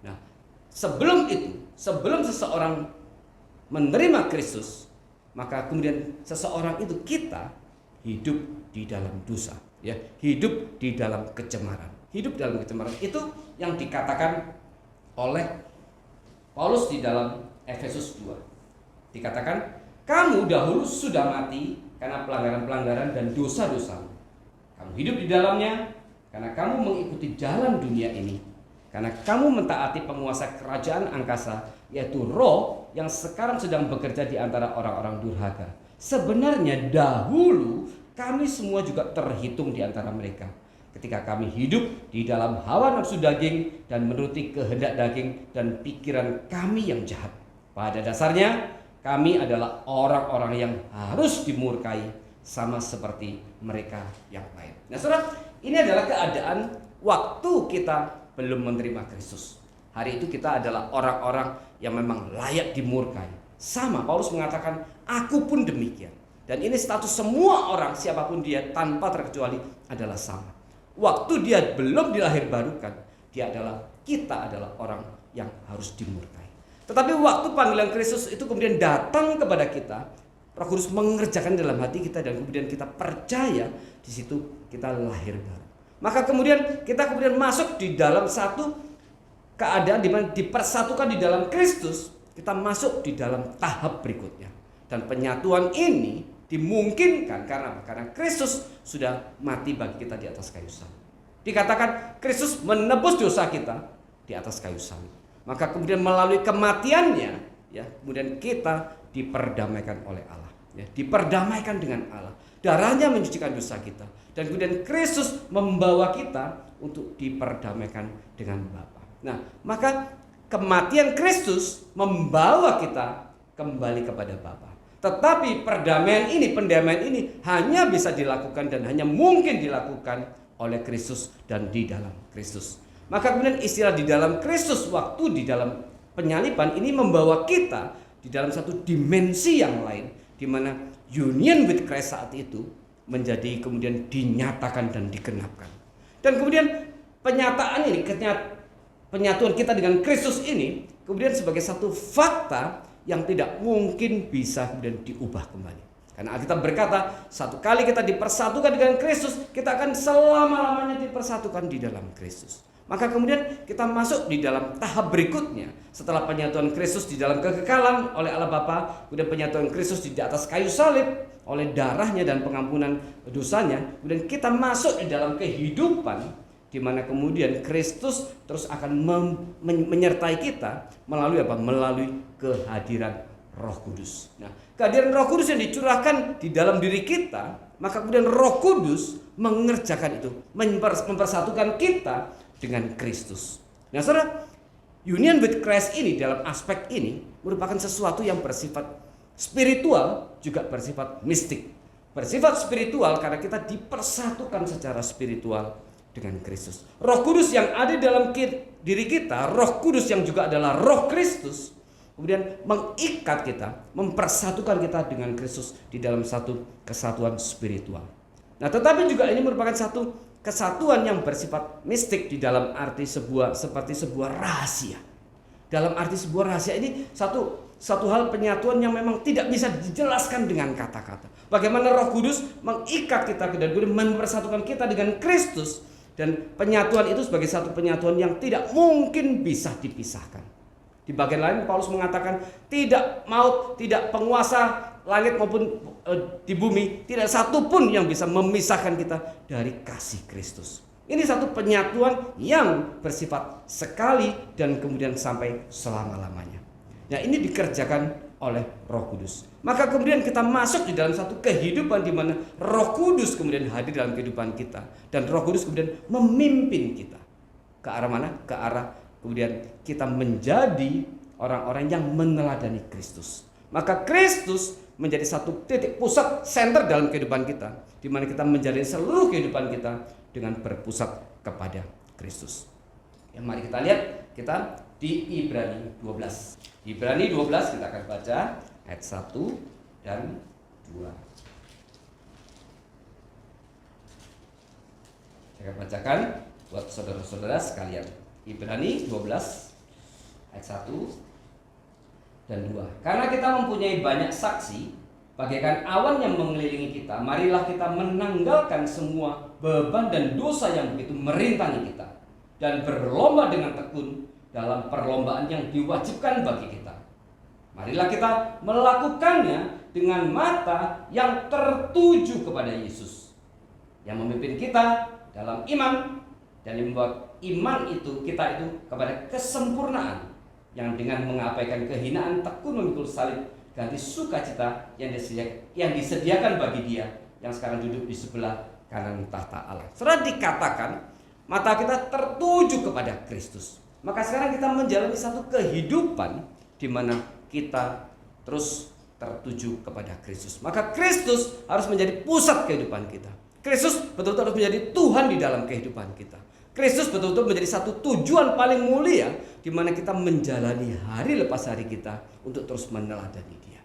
Nah, sebelum itu, sebelum seseorang menerima Kristus, maka kemudian seseorang itu, kita hidup di dalam dosa, ya, hidup di dalam kecemaran. Hidup dalam kecemaran itu yang dikatakan oleh Paulus di dalam Efesus 2. Dikatakan, kamu dahulu sudah mati karena pelanggaran-pelanggaran dan dosa-dosamu. Kamu hidup di dalamnya karena kamu mengikuti jalan dunia ini. Karena kamu mentaati penguasa kerajaan angkasa, yaitu roh yang sekarang sedang bekerja di antara orang-orang durhaka. Sebenarnya dahulu kami semua juga terhitung di antara mereka, ketika kami hidup di dalam hawa nafsu daging dan menuruti kehendak daging dan pikiran kami yang jahat. Pada dasarnya kami adalah orang-orang yang harus dimurkai sama seperti mereka yang lain. Nah, saudara, ini adalah keadaan waktu kita belum menerima Kristus. Hari itu kita adalah orang-orang yang memang layak dimurkai. Sama, Paulus mengatakan, aku pun demikian. Dan ini status semua orang, siapapun dia, tanpa terkecuali adalah sama. Waktu dia belum dilahirbarukan, kita adalah orang yang harus dimurkai. Tetapi waktu panggilan Kristus itu kemudian datang kepada kita, Roh Kudus mengerjakan dalam hati kita, dan kemudian kita percaya, di situ kita lahir baru. Maka kemudian kita masuk di dalam satu keadaan di mana dipersatukan di dalam Kristus, kita masuk di dalam tahap berikutnya. Dan penyatuan ini dimungkinkan karena Kristus sudah mati bagi kita di atas kayu salib. Dikatakan Kristus menebus dosa kita di atas kayu salib. Maka kemudian melalui kematiannya, ya, kemudian kita diperdamaikan oleh Allah, ya, diperdamaikan dengan Allah. Darahnya mencucikan dosa kita, dan kemudian Kristus membawa kita untuk diperdamaikan dengan Bapa. Nah, maka kematian Kristus membawa kita kembali kepada Bapa. Tetapi pendamaian ini hanya bisa dilakukan dan hanya mungkin dilakukan oleh Kristus dan di dalam Kristus. Maka kemudian istilah di dalam Kristus, waktu di dalam penyaliban ini membawa kita di dalam satu dimensi yang lain, di mana union with Christ saat itu menjadi kemudian dinyatakan dan digenapkan. Dan kemudian penyataan ini, penyatuan kita dengan Kristus ini kemudian sebagai satu fakta yang tidak mungkin bisa kemudian diubah kembali. Karena Alkitab berkata, satu kali kita dipersatukan dengan Kristus, kita akan selama-lamanya dipersatukan di dalam Kristus. Maka kemudian kita masuk di dalam tahap berikutnya. Setelah penyatuan Kristus di dalam kekekalan oleh Allah Bapa, kemudian penyatuan Kristus di atas kayu salib oleh darahnya dan pengampunan dosanya, kemudian kita masuk di dalam kehidupan di mana kemudian Kristus terus akan menyertai kita melalui apa? Melalui kehadiran Roh Kudus. Nah, kehadiran Roh Kudus yang dicurahkan di dalam diri kita, maka kemudian Roh Kudus mengerjakan itu, mempersatukan kita dengan Kristus. Nah, saudara, union with Christ ini dalam aspek ini merupakan sesuatu yang bersifat spiritual juga bersifat mistik. Bersifat spiritual karena kita dipersatukan secara spiritual dengan Kristus. Roh Kudus yang ada dalam diri kita, Roh Kudus yang juga adalah Roh Kristus, kemudian mengikat kita, mempersatukan kita dengan Kristus di dalam satu kesatuan spiritual. Nah, tetapi juga ini merupakan satu kesatuan yang bersifat mistik di dalam arti seperti sebuah rahasia. Dalam arti sebuah rahasia ini satu hal penyatuan yang memang tidak bisa dijelaskan dengan kata-kata. Bagaimana Roh Kudus mengikat kita dan mempersatukan kita dengan Kristus, dan penyatuan itu sebagai satu penyatuan yang tidak mungkin bisa dipisahkan. Di bagian lain Paulus mengatakan tidak maut, tidak penguasa langit maupun di bumi, tidak satu pun yang bisa memisahkan kita dari kasih Kristus. Ini satu penyatuan yang bersifat sekali dan kemudian sampai selama-lamanya. Nah, ini dikerjakan oleh Roh Kudus. Maka kemudian kita masuk di dalam satu kehidupan di mana Roh Kudus kemudian hadir dalam kehidupan kita, dan Roh Kudus kemudian memimpin kita ke arah mana? Ke arah kemudian kita menjadi orang-orang yang meneladani Kristus. Maka Kristus menjadi satu titik pusat center dalam kehidupan kita, di mana kita menjalani seluruh kehidupan kita dengan berpusat kepada Kristus. Ya, mari kita lihat kita di Ibrani 12. Ibrani 12 kita akan baca ayat 1 dan 2. Saya akan bacakan buat saudara-saudara sekalian. Ibrani 12 ayat 1 dan 2. Karena kita mempunyai banyak saksi, bagaikan awan yang mengelilingi kita, marilah kita menanggalkan semua beban dan dosa yang begitu merintangi kita, dan berlomba dengan tekun dalam perlombaan yang diwajibkan bagi kita. Marilah kita melakukannya dengan mata yang tertuju kepada Yesus, yang memimpin kita dalam iman, dan yang membuat iman itu kita itu kepada kesempurnaan, yang dengan mengabaikan kehinaan tekun memikul salib, ganti sukacita yang disediakan bagi Dia yang sekarang duduk di sebelah kanan tahta Allah. Setelah dikatakan mata kita tertuju kepada Kristus, maka sekarang kita menjalani satu kehidupan di mana kita terus tertuju kepada Kristus. Maka Kristus harus menjadi pusat kehidupan kita. Kristus betul-betul harus menjadi Tuhan di dalam kehidupan kita. Kristus betul-betul menjadi satu tujuan paling mulia di mana kita menjalani hari lepas hari kita untuk terus meneladani Dia.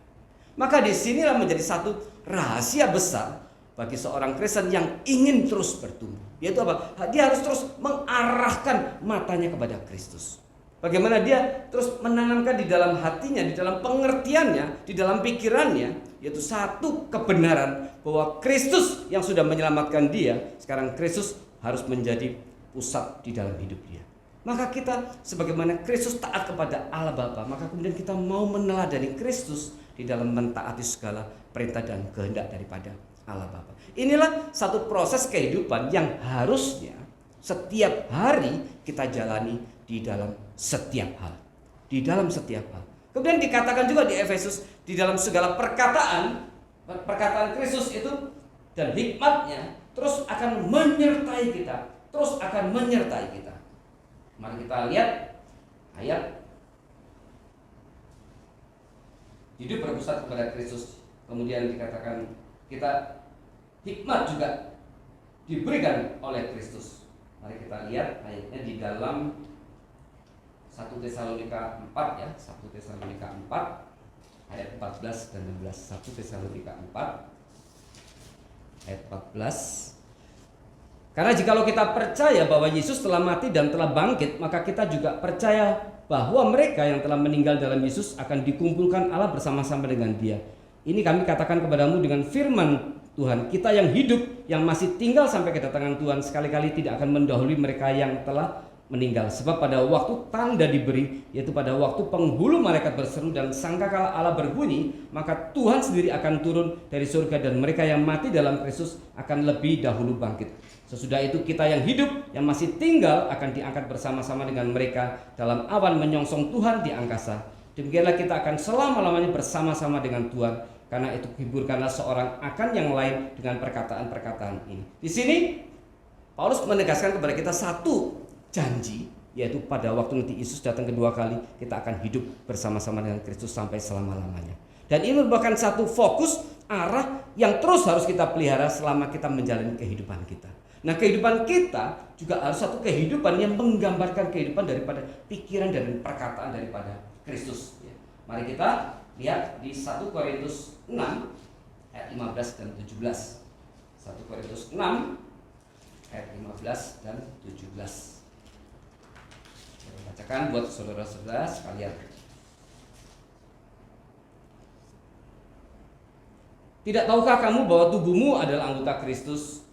Maka disinilah menjadi satu rahasia besar bagi seorang Kristen yang ingin terus bertumbuh. Yaitu apa? Dia harus terus mengarahkan matanya kepada Kristus. Bagaimana dia terus menanamkan di dalam hatinya, di dalam pengertiannya, di dalam pikirannya, yaitu satu kebenaran bahwa Kristus yang sudah menyelamatkan dia, sekarang Kristus harus menjadi pusat di dalam hidup dia. Maka kita sebagaimana Kristus taat kepada Allah Bapa, maka kemudian kita mau meneladani Kristus di dalam mentaati segala perintah dan kehendak daripada Allah Bapa. Inilah satu proses kehidupan yang harusnya setiap hari kita jalani di dalam setiap hal. di dalam setiap hal. Kemudian dikatakan juga di Efesus, di dalam segala perkataan Kristus itu dan hikmatnya terus akan menyertai kita, terus akan menyertai kita. Mari kita lihat ayat hidup berpusat kepada Kristus. Kemudian dikatakan kita hikmat juga diberikan oleh Kristus. Mari kita lihat ayatnya di dalam 1 Tesalonika 4 ya, 1 Tesalonika 4 ayat 14 dan 16. 1 Tesalonika 4 ayat 14. Karena jikalau kita percaya bahwa Yesus telah mati dan telah bangkit, maka kita juga percaya bahwa mereka yang telah meninggal dalam Yesus akan dikumpulkan Allah bersama-sama dengan Dia. Ini kami katakan kepadamu dengan firman Tuhan, kita yang hidup, yang masih tinggal sampai kedatangan Tuhan, sekali-kali tidak akan mendahului mereka yang telah meninggal. Sebab pada waktu tanda diberi, yaitu pada waktu penghulu malaikat berseru dan sangkakala Allah berbunyi, maka Tuhan sendiri akan turun dari surga dan mereka yang mati dalam Kristus akan lebih dahulu bangkit. Sesudah itu kita yang hidup, yang masih tinggal akan diangkat bersama-sama dengan mereka dalam awan menyongsong Tuhan di angkasa. Demikianlah kita akan selama-lamanya bersama-sama dengan Tuhan. Karena itu hiburkanlah seorang akan yang lain dengan perkataan-perkataan ini. Di sini Paulus menegaskan kepada kita satu janji, yaitu pada waktu nanti Yesus datang kedua kali, kita akan hidup bersama-sama dengan Kristus sampai selama-lamanya. Dan ini merupakan satu fokus arah yang terus harus kita pelihara selama kita menjalani kehidupan kita. Nah, kehidupan kita juga harus satu kehidupan yang menggambarkan kehidupan daripada pikiran dan perkataan daripada Kristus. Mari kita lihat di 1 Korintus 6 ayat 15 dan 17. 1 Korintus 6 ayat 15 dan 17. Saya bacakan buat saudara-saudara sekalian. Tidak tahukah kamu bahwa tubuhmu adalah anggota Kristus?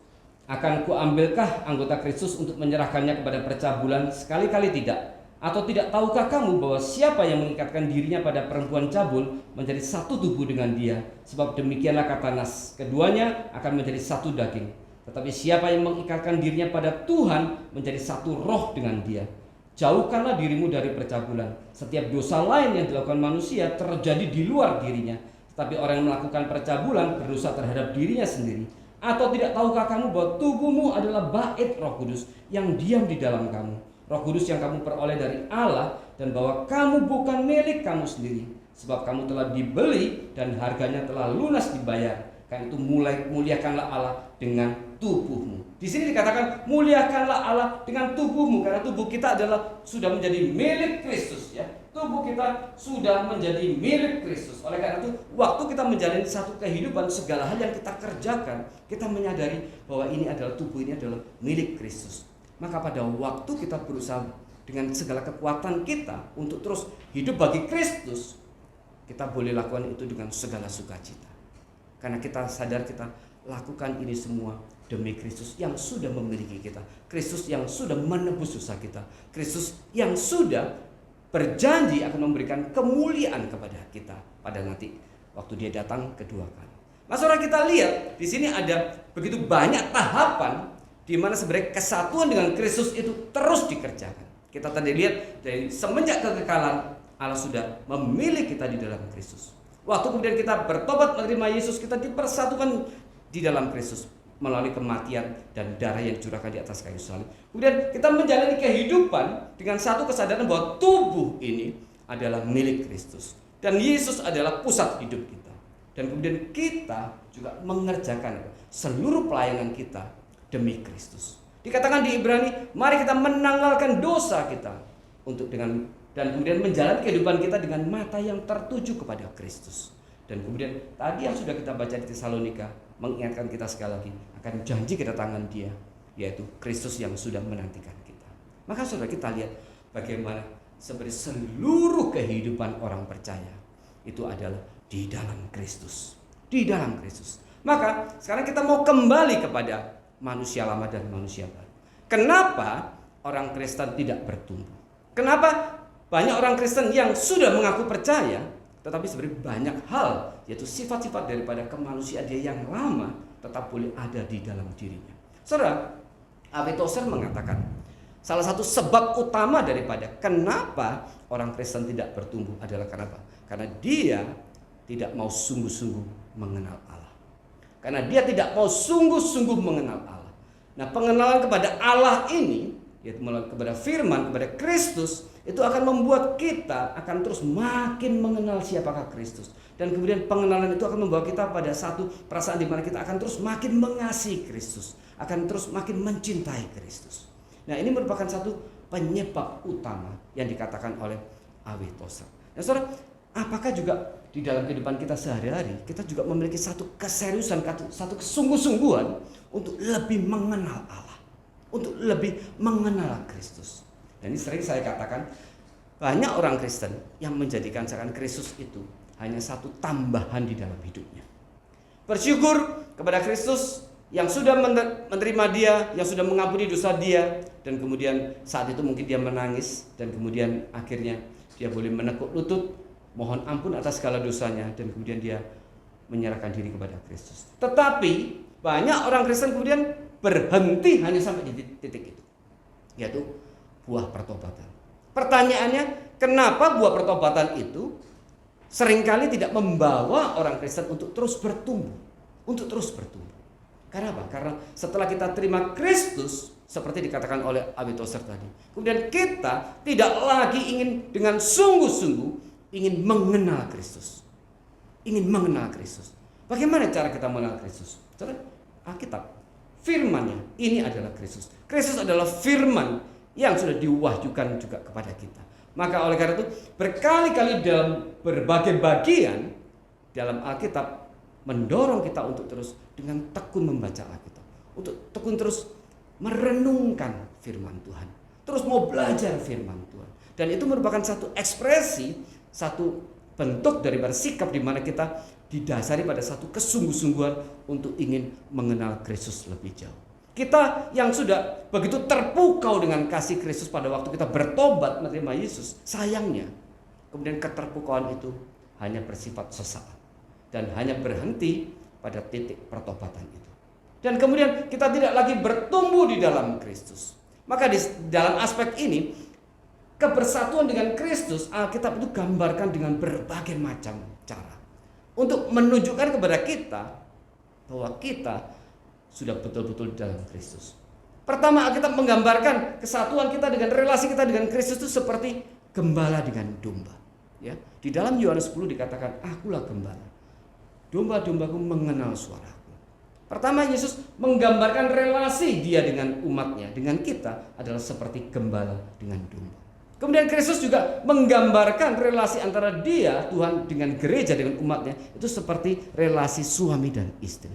Akan kuambilkah anggota Kristus untuk menyerahkannya kepada percabulan? Sekali-kali tidak. Atau tidak tahukah kamu bahwa siapa yang mengikatkan dirinya pada perempuan cabul menjadi satu tubuh dengan dia? Sebab demikianlah kata Nas, keduanya akan menjadi satu daging. Tetapi siapa yang mengikatkan dirinya pada Tuhan menjadi satu roh dengan dia. Jauhkanlah dirimu dari percabulan. Setiap dosa lain yang dilakukan manusia terjadi di luar dirinya. Tetapi orang yang melakukan percabulan berdosa terhadap dirinya sendiri. Atau tidak tahukah kamu bahwa tubuhmu adalah bait Roh Kudus yang diam di dalam kamu, Roh Kudus yang kamu peroleh dari Allah, dan bahwa kamu bukan milik kamu sendiri, sebab kamu telah dibeli dan harganya telah lunas dibayar. Karena itu muliakanlah Allah dengan tubuhmu. Di sini dikatakan muliakanlah Allah dengan tubuhmu, karena tubuh kita adalah sudah menjadi milik Kristus ya. Tubuh kita sudah menjadi milik Kristus. Oleh karena itu, waktu kita menjalani satu kehidupan, segala hal yang kita kerjakan, kita menyadari bahwa ini adalah tubuh ini adalah milik Kristus. Maka pada waktu kita berusaha dengan segala kekuatan kita untuk terus hidup bagi Kristus, kita boleh lakukan itu dengan segala sukacita. Karena kita sadar kita lakukan ini semua demi Kristus yang sudah memiliki kita, Kristus yang sudah menebus dosa kita, Kristus yang sudah berjanji akan memberikan kemuliaan kepada kita pada nanti waktu dia datang kedua kali. Mas saudara, kita lihat di sini ada begitu banyak tahapan di mana sebenarnya kesatuan dengan Kristus itu terus dikerjakan. Kita tadi lihat dari semenjak kekekalan Allah sudah memilih kita di dalam Kristus. Waktu kemudian kita bertobat menerima Yesus, kita dipersatukan di dalam Kristus melalui kematian dan darah yang dicurahkan di atas kayu salib. Kemudian kita menjalani kehidupan dengan satu kesadaran bahwa tubuh ini adalah milik Kristus dan Yesus adalah pusat hidup kita. Dan kemudian kita juga mengerjakan seluruh pelayanan kita demi Kristus. Dikatakan di Ibrani, mari kita menanggalkan dosa kita untuk dan kemudian menjalani kehidupan kita dengan mata yang tertuju kepada Kristus. Dan kemudian tadi yang sudah kita baca di Tesalonika mengingatkan kita sekali lagi akan janji kedatangan Dia, yaitu Kristus yang sudah menantikan kita. Maka saudara, kita lihat bagaimana sebenarnya seluruh kehidupan orang percaya itu adalah di dalam Kristus, di dalam Kristus. Maka sekarang kita mau kembali kepada manusia lama dan manusia baru. Kenapa orang Kristen tidak bertumbuh? Kenapa banyak orang Kristen yang sudah mengaku percaya, tetapi sebenarnya banyak hal, yaitu sifat-sifat daripada kemanusiaan dia yang lama tetap boleh ada di dalam dirinya. Saudara, A.W. Tozer mengatakan, Salah satu sebab utama daripada kenapa orang Kristen tidak bertumbuh adalah kenapa? Karena dia tidak mau sungguh-sungguh mengenal Allah. Karena dia tidak mau sungguh-sungguh mengenal Allah. Nah, pengenalan kepada Allah ini, yaitu kepada firman, kepada Kristus, itu akan membuat kita akan terus makin mengenal siapakah Kristus. Dan kemudian pengenalan itu akan membawa kita pada satu perasaan di mana kita akan terus makin mengasihi Kristus, akan terus makin mencintai Kristus. Nah, ini merupakan satu penyebab utama yang dikatakan oleh A.W. Tozer. Nah, saudara, apakah juga di dalam kehidupan kita sehari-hari kita juga memiliki satu keseriusan, satu kesungguh-sungguhan untuk lebih mengenal Allah, untuk lebih mengenal Kristus. Dan ini sering saya katakan, banyak orang Kristen yang menjadikan seakan Kristus itu hanya satu tambahan di dalam hidupnya. Bersyukur kepada Kristus yang sudah menerima dia, yang sudah mengampuni dosa dia, dan kemudian saat itu mungkin dia menangis, dan kemudian akhirnya dia boleh menekuk lutut, mohon ampun atas segala dosanya, dan kemudian dia menyerahkan diri kepada Kristus. Tetapi banyak orang Kristen kemudian berhenti hanya sampai di titik itu, yaitu buah pertobatan. Pertanyaannya, kenapa buah pertobatan itu seringkali tidak membawa orang Kristen untuk terus bertumbuh, untuk terus bertumbuh? Karena apa? Karena setelah kita terima Kristus, seperti dikatakan oleh A.W. Tozer tadi, kemudian kita tidak lagi ingin dengan sungguh-sungguh ingin mengenal Kristus. Ingin mengenal Kristus. Bagaimana cara kita mengenal Kristus? Saudara, Alkitab, firman-Nya, ini adalah Kristus. Kristus adalah firman yang sudah diwahyukan juga kepada kita. Maka oleh karena itu, berkali-kali dalam berbagai bagian dalam Alkitab mendorong kita untuk terus dengan tekun membaca Alkitab, untuk tekun terus merenungkan firman Tuhan, terus mau belajar firman Tuhan. Dan itu merupakan satu ekspresi, satu bentuk daripada sikap di mana kita didasari pada satu kesungguh-sungguhan untuk ingin mengenal Kristus lebih jauh. Kita yang sudah begitu terpukau dengan kasih Kristus pada waktu kita bertobat menerima Yesus, sayangnya kemudian keterpukauan itu hanya bersifat sesaat dan hanya berhenti pada titik pertobatan itu. Dan kemudian kita tidak lagi bertumbuh di dalam Kristus. Maka di dalam aspek ini, kebersatuan dengan Kristus, Alkitab itu gambarkan dengan berbagai macam cara untuk menunjukkan kepada kita bahwa kita sudah betul-betul di dalam Kristus. Pertama, Alkitab menggambarkan kesatuan kita dengan relasi kita dengan Kristus itu seperti gembala dengan domba. Ya, di dalam Yohanes 10 dikatakan, akulah gembala, domba-dombaku mengenal suaraku. Pertama, Yesus menggambarkan relasi dia dengan umatnya, dengan kita adalah seperti gembala dengan domba. Kemudian Kristus juga menggambarkan relasi antara dia, Tuhan, dengan gereja, dengan umatnya, itu seperti relasi suami dan istri.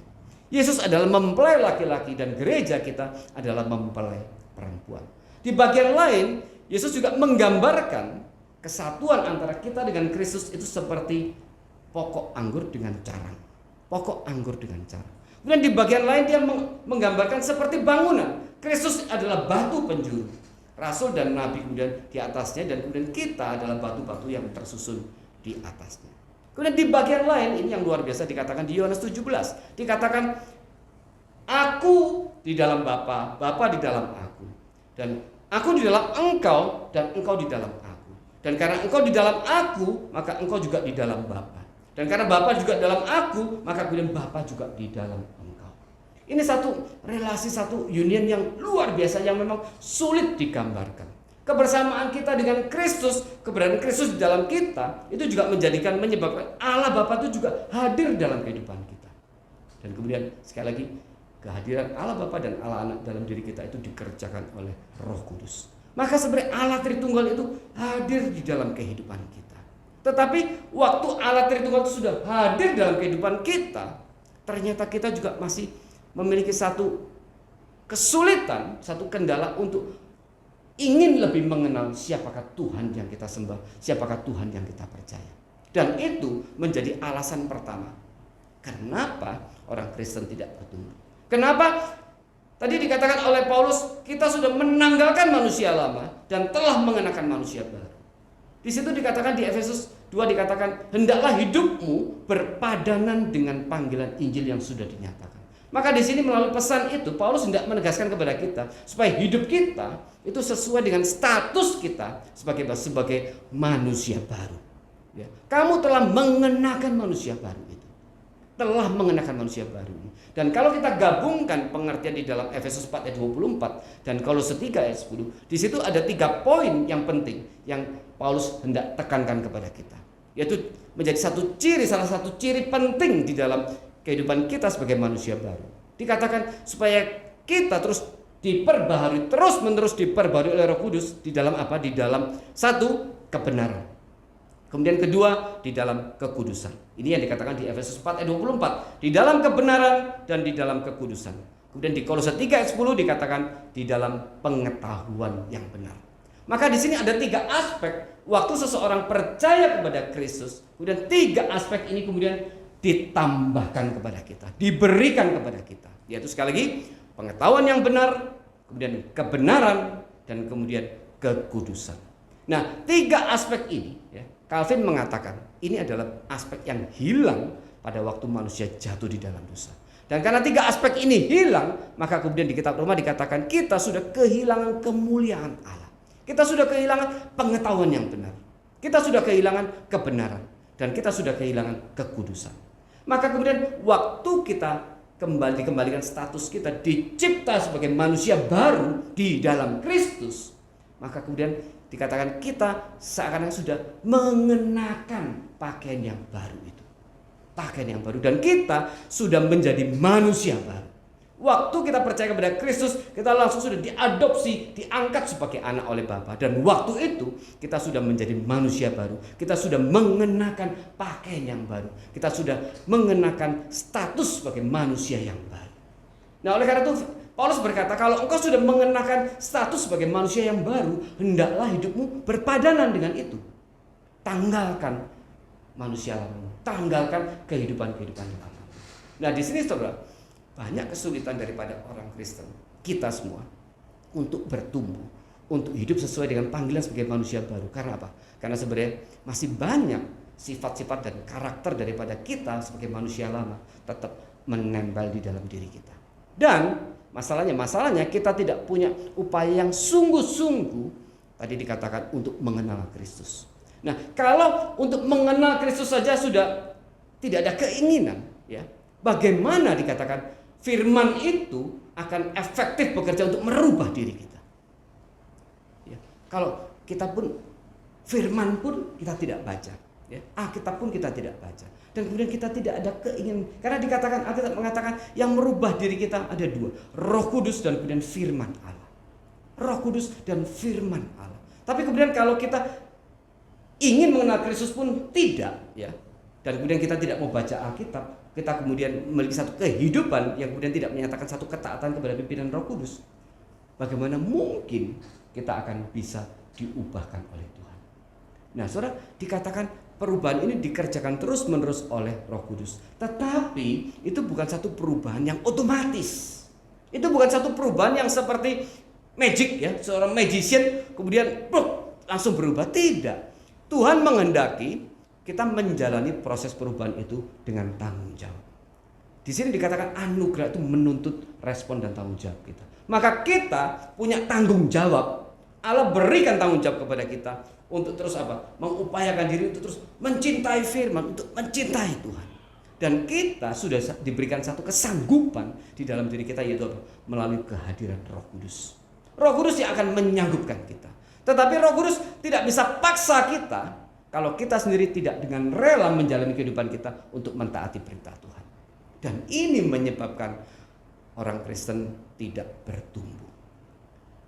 Yesus adalah mempelai laki-laki dan gereja kita adalah mempelai perempuan. Di bagian lain, Yesus juga menggambarkan kesatuan antara kita dengan Kristus itu seperti pokok anggur dengan carang. Pokok anggur dengan carang. Kemudian di bagian lain dia menggambarkan seperti bangunan. Kristus adalah batu penjuru. Rasul dan nabi kemudian di atasnya, dan kemudian kita adalah batu-batu yang tersusun di atasnya. Kemudian di bagian lain, ini yang luar biasa dikatakan di Yohanes 17. Dikatakan, aku di dalam Bapa, Bapa di dalam aku. Dan aku di dalam engkau, dan engkau di dalam aku. Dan karena engkau di dalam aku, maka engkau juga di dalam Bapa. Dan karena Bapa juga dalam aku, maka kemudian Bapa juga di dalam engkau. Ini satu relasi, satu union yang luar biasa yang memang sulit digambarkan. Kebersamaan kita dengan Kristus, keberadaan Kristus di dalam kita, itu juga menyebabkan Allah Bapa itu juga hadir dalam kehidupan kita. Dan kemudian sekali lagi, kehadiran Allah Bapa dan Allah Anak dalam diri kita itu dikerjakan oleh Roh Kudus. Maka sebenarnya Allah Tritunggal itu hadir di dalam kehidupan kita. Tetapi waktu Allah Tritunggal itu sudah hadir dalam kehidupan kita, ternyata kita juga masih memiliki satu kesulitan, satu kendala untuk ingin lebih mengenal siapakah Tuhan yang kita sembah, siapakah Tuhan yang kita percaya. Dan itu menjadi alasan pertama kenapa orang Kristen tidak bertumbuh. Kenapa? Tadi dikatakan oleh Paulus, kita sudah menanggalkan manusia lama dan telah mengenakan manusia baru. Di situ dikatakan di Efesus 2 dikatakan, hendaklah hidupmu berpadanan dengan panggilan Injil yang sudah dinyatakan. Maka di sini melalui pesan itu Paulus hendak menegaskan kepada kita supaya hidup kita itu sesuai dengan status kita sebagai manusia baru. Ya. Kamu telah mengenakan manusia baru itu. Telah mengenakan manusia baru. Dan kalau kita gabungkan pengertian di dalam Efesus 4 ayat 24 dan Kolose 3 ayat 10, di situ ada 3 poin yang penting yang Paulus hendak tekankan kepada kita. Yaitu menjadi salah satu ciri penting di dalam kehidupan kita sebagai manusia baru. Dikatakan supaya kita terus diperbaharui, terus-menerus diperbaharui oleh Roh Kudus di dalam apa? Di dalam satu, kebenaran. Kemudian kedua, di dalam kekudusan. Ini yang dikatakan di Efesus 4 ayat 24, di dalam kebenaran dan di dalam kekudusan. Kemudian di Kolose 3 ayat 10 dikatakan di dalam pengetahuan yang benar. Maka di sini ada 3 aspek waktu seseorang percaya kepada Kristus. Kemudian 3 aspek ini kemudian ditambahkan kepada kita, diberikan kepada kita. Yaitu sekali lagi pengetahuan yang benar, kemudian kebenaran, dan kemudian kekudusan. Nah, 3 aspek ini, ya, Calvin mengatakan ini adalah aspek yang hilang pada waktu manusia jatuh di dalam dosa. Dan karena 3 aspek ini hilang, maka kemudian di kitab Roma dikatakan kita sudah kehilangan kemuliaan Allah. Kita sudah kehilangan pengetahuan yang benar. Kita sudah kehilangan kebenaran. Dan kita sudah kehilangan kekudusan. Maka kemudian waktu kita dikembalikan status kita dicipta sebagai manusia baru di dalam Kristus, maka kemudian dikatakan kita seakan-akan sudah mengenakan pakaian yang baru itu. Pakaian yang baru, dan kita sudah menjadi manusia baru. Waktu kita percaya kepada Kristus, kita langsung sudah diadopsi, diangkat sebagai anak oleh Bapa. Dan waktu itu kita sudah menjadi manusia baru. Kita sudah mengenakan pakaian yang baru. Kita sudah mengenakan status sebagai manusia yang baru. Nah, oleh karena itu Paulus berkata, kalau engkau sudah mengenakan status sebagai manusia yang baru, hendaklah hidupmu berpadanan dengan itu. Tanggalkan manusia lama, tanggalkan kehidupan-kehidupan lama. Nah, di sini saudara, banyak kesulitan daripada orang Kristen, kita semua, untuk bertumbuh, untuk hidup sesuai dengan panggilan sebagai manusia baru. Karena apa? Karena sebenarnya masih banyak sifat-sifat dan karakter daripada kita sebagai manusia lama tetap menempel di dalam diri kita. Dan masalahnya kita tidak punya upaya yang sungguh-sungguh tadi dikatakan untuk mengenal Kristus. Nah, kalau untuk mengenal Kristus saja sudah tidak ada keinginan, ya, bagaimana dikatakan firman itu akan efektif bekerja untuk merubah diri kita? Ya, kalau kita pun firman pun kita tidak baca, ya, Alkitab pun kita tidak baca, dan kemudian kita tidak ada keinginan, karena dikatakan Alkitab mengatakan yang merubah diri kita ada 2, Roh Kudus dan kemudian firman Allah. Roh Kudus dan firman Allah. Tapi kemudian kalau kita ingin mengenal Kristus pun tidak, ya, dan kemudian kita tidak mau baca Alkitab, kita kemudian memiliki satu kehidupan yang kemudian tidak menyatakan satu ketaatan kepada pimpinan Roh Kudus, bagaimana mungkin kita akan bisa diubahkan oleh Tuhan? Nah, saudara, dikatakan perubahan ini dikerjakan terus-menerus oleh Roh Kudus. Tetapi itu bukan satu perubahan yang otomatis. Itu bukan satu perubahan yang seperti magic, ya, seorang magician kemudian langsung berubah. Tidak. Tuhan menghendaki kita menjalani proses perubahan itu dengan tanggung jawab. Di sini dikatakan anugerah itu menuntut respon dan tanggung jawab kita. Maka kita punya tanggung jawab. Allah berikan tanggung jawab kepada kita untuk terus apa? Mengupayakan diri untuk terus mencintai firman, untuk mencintai Tuhan. Dan kita sudah diberikan satu kesanggupan di dalam diri kita, yaitu apa? Melalui kehadiran Roh Kudus. Roh Kudus yang akan menyanggupkan kita. Tetapi Roh Kudus tidak bisa paksa kita kalau kita sendiri tidak dengan rela menjalani kehidupan kita untuk mentaati perintah Tuhan. Dan ini menyebabkan orang Kristen tidak bertumbuh.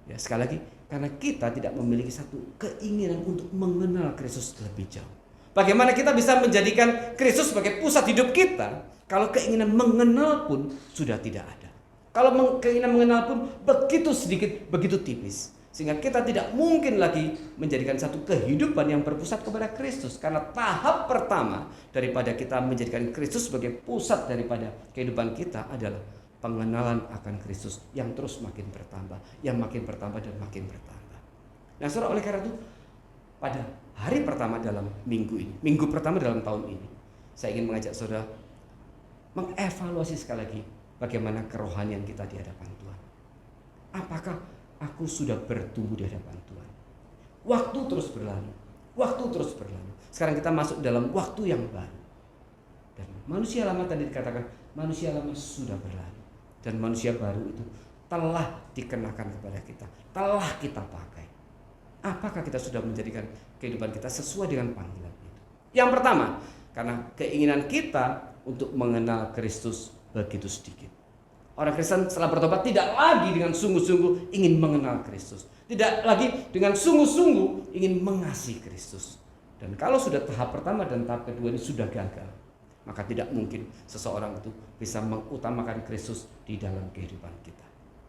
Ya, sekali lagi, karena kita tidak memiliki satu keinginan untuk mengenal Kristus lebih jauh. Bagaimana kita bisa menjadikan Kristus sebagai pusat hidup kita kalau keinginan mengenal pun sudah tidak ada? Kalau keinginan mengenal pun begitu sedikit, begitu tipis. Sehingga kita tidak mungkin lagi menjadikan satu kehidupan yang berpusat kepada Kristus. Karena tahap pertama daripada kita menjadikan Kristus sebagai pusat daripada kehidupan kita adalah pengenalan akan Kristus yang terus makin bertambah, yang makin bertambah dan makin bertambah. Nah, saudara, oleh karena itu pada hari pertama dalam minggu ini, minggu pertama dalam tahun ini, saya ingin mengajak saudara mengevaluasi sekali lagi bagaimana kerohanian kita di hadapan Tuhan. Apakah aku sudah bertumbuh di hadapan Tuhan? Waktu terus berlalu, waktu terus berlalu. Sekarang kita masuk dalam waktu yang baru. Dan manusia lama tadi dikatakan, manusia lama sudah berlalu. Dan manusia baru itu telah dikenakan kepada kita, telah kita pakai. Apakah kita sudah menjadikan kehidupan kita sesuai dengan panggilan itu? Yang pertama, karena keinginan kita untuk mengenal Kristus begitu sedikit. Orang Kristen setelah bertobat tidak lagi dengan sungguh-sungguh ingin mengenal Kristus. Tidak lagi dengan sungguh-sungguh ingin mengasihi Kristus. Dan kalau sudah tahap pertama dan tahap kedua ini sudah gagal, maka tidak mungkin seseorang itu bisa mengutamakan Kristus di dalam kehidupan kita.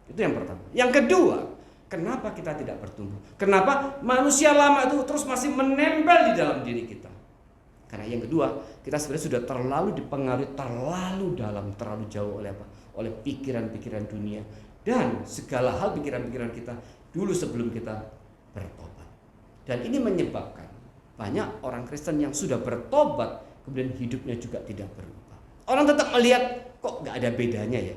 Itu yang pertama. Yang kedua, kenapa kita tidak bertumbuh? Kenapa manusia lama itu terus masih menempel di dalam diri kita? Karena yang kedua, kita sebenarnya sudah terlalu dipengaruhi terlalu dalam, terlalu jauh oleh apa? Oleh pikiran-pikiran dunia dan segala hal pikiran-pikiran kita dulu sebelum kita bertobat. Dan ini menyebabkan banyak orang Kristen yang sudah bertobat kemudian hidupnya juga tidak berubah. Orang tetap melihat kok nggak ada bedanya ya.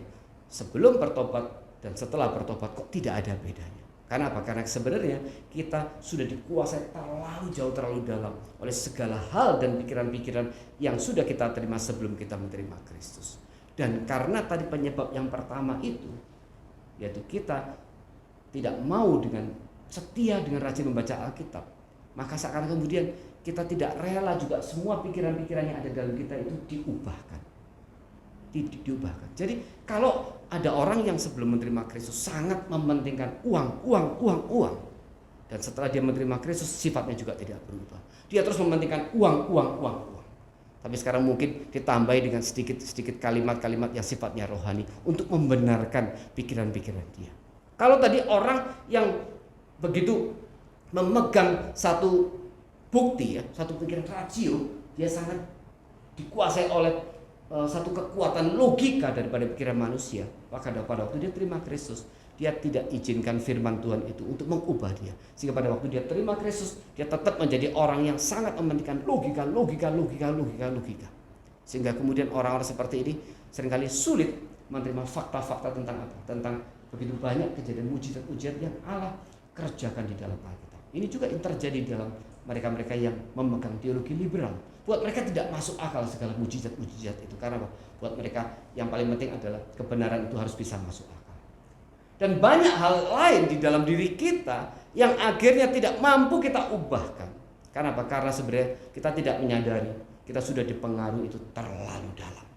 Sebelum bertobat dan setelah bertobat kok tidak ada bedanya. Karena apa? Karena sebenarnya kita sudah dikuasai terlalu jauh, terlalu dalam oleh segala hal dan pikiran-pikiran yang sudah kita terima sebelum kita menerima Kristus. Dan karena tadi penyebab yang pertama itu, yaitu kita tidak mau dengan setia dengan rajin membaca Alkitab, maka seakan kemudian kita tidak rela juga semua pikiran-pikiran yang ada dalam kita itu diubahkan. Diubahkan. Jadi kalau ada orang yang sebelum menerima Kristus sangat mementingkan uang. Dan setelah dia menerima Kristus sifatnya juga tidak berubah. Dia terus mementingkan uang. Tapi sekarang mungkin ditambahi dengan sedikit kalimat-kalimat yang sifatnya rohani untuk membenarkan pikiran-pikiran dia. Kalau tadi orang yang begitu memegang satu bukti ya, satu pikiran rasio, dia sangat dikuasai oleh satu kekuatan logika daripada pikiran manusia. Maka pada waktu dia terima Kristus, dia tidak izinkan firman Tuhan itu untuk mengubah dia. Sehingga pada waktu dia terima Kristus, dia tetap menjadi orang yang sangat mementingkan logika. Sehingga kemudian orang-orang seperti ini seringkali sulit menerima fakta-fakta tentang apa? Tentang begitu banyak kejadian mujizat-mujizat yang Allah kerjakan di dalam Alkitab. Ini juga yang terjadi dalam mereka-mereka yang memegang teologi liberal. Buat mereka tidak masuk akal segala mujizat-mujizat itu. Karena apa? Buat mereka yang paling penting adalah kebenaran itu harus bisa masuk akal. Dan banyak hal lain di dalam diri kita yang akhirnya tidak mampu kita ubahkan. Karena apa? Karena sebenarnya kita tidak menyadari kita sudah dipengaruhi itu terlalu dalam,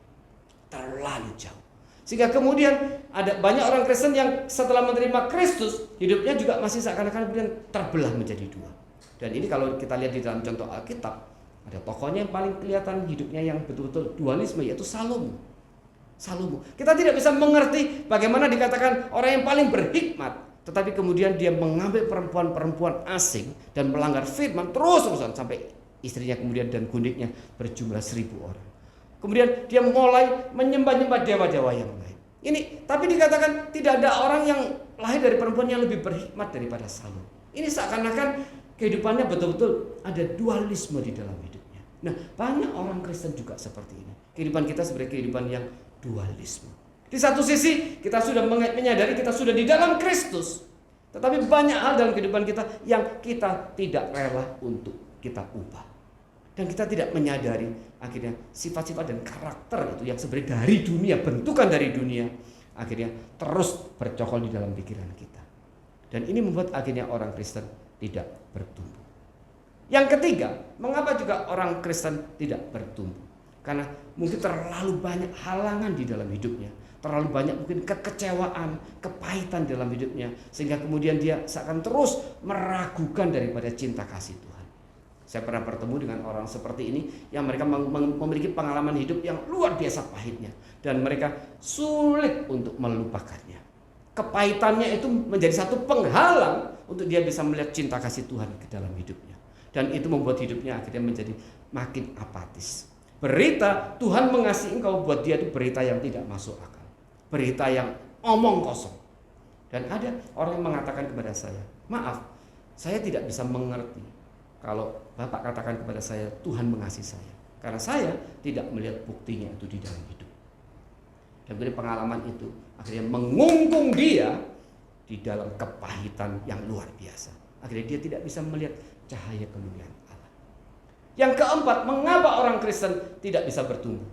terlalu jauh. Sehingga kemudian ada banyak orang Kristen yang setelah menerima Kristus, hidupnya juga masih seakan-akan kemudian terbelah menjadi dua. Dan ini kalau kita lihat di dalam contoh Alkitab, ada tokohnya yang paling kelihatan hidupnya yang betul-betul dualisme, yaitu Salomo. Kita tidak bisa mengerti bagaimana dikatakan orang yang paling berhikmat, tetapi kemudian dia mengambil perempuan-perempuan asing dan melanggar firman terus-terusan sampai istrinya kemudian dan gundiknya berjumlah 1.000 orang. Kemudian dia mulai menyembah-nyembah dewa-dewa yang lain. Ini tapi dikatakan tidak ada orang yang lahir dari perempuan yang lebih berhikmat daripada Salomo. Ini seakan-akan kehidupannya betul-betul ada dualisme di dalam hidupnya. Nah, banyak orang Kristen juga seperti ini. Kehidupan kita sebagai kehidupan yang dualisme. Di satu sisi kita sudah menyadari kita sudah di dalam Kristus. Tetapi banyak hal dalam kehidupan kita yang kita tidak rela untuk kita ubah. Dan kita tidak menyadari akhirnya sifat-sifat dan karakter itu yang sebenarnya dari dunia, bentukan dari dunia, akhirnya terus bercokol di dalam pikiran kita. Dan ini membuat akhirnya orang Kristen tidak bertumbuh. Yang ketiga, mengapa juga orang Kristen tidak bertumbuh? Karena mungkin terlalu banyak halangan di dalam hidupnya, terlalu banyak mungkin kekecewaan, kepahitan dalam hidupnya, sehingga kemudian dia seakan terus meragukan daripada cinta kasih Tuhan. Saya pernah bertemu dengan orang seperti ini yang mereka memiliki pengalaman hidup yang luar biasa pahitnya dan mereka sulit untuk melupakannya. Kepahitannya itu menjadi satu penghalang untuk dia bisa melihat cinta kasih Tuhan ke dalam hidupnya. Dan itu membuat hidupnya akhirnya menjadi makin apatis. Berita Tuhan mengasihi engkau buat dia itu berita yang tidak masuk akal. Berita yang omong kosong. Dan ada orang yang mengatakan kepada saya, maaf, saya tidak bisa mengerti kalau Bapak katakan kepada saya Tuhan mengasihi saya. Karena saya tidak melihat buktinya itu di dalam hidup. Dan kemudian pengalaman itu akhirnya mengungkung dia di dalam kepahitan yang luar biasa. Akhirnya dia tidak bisa melihat cahaya kemuliaan Allah. Yang keempat, mengapa orang Kristen tidak bisa bertumbuh?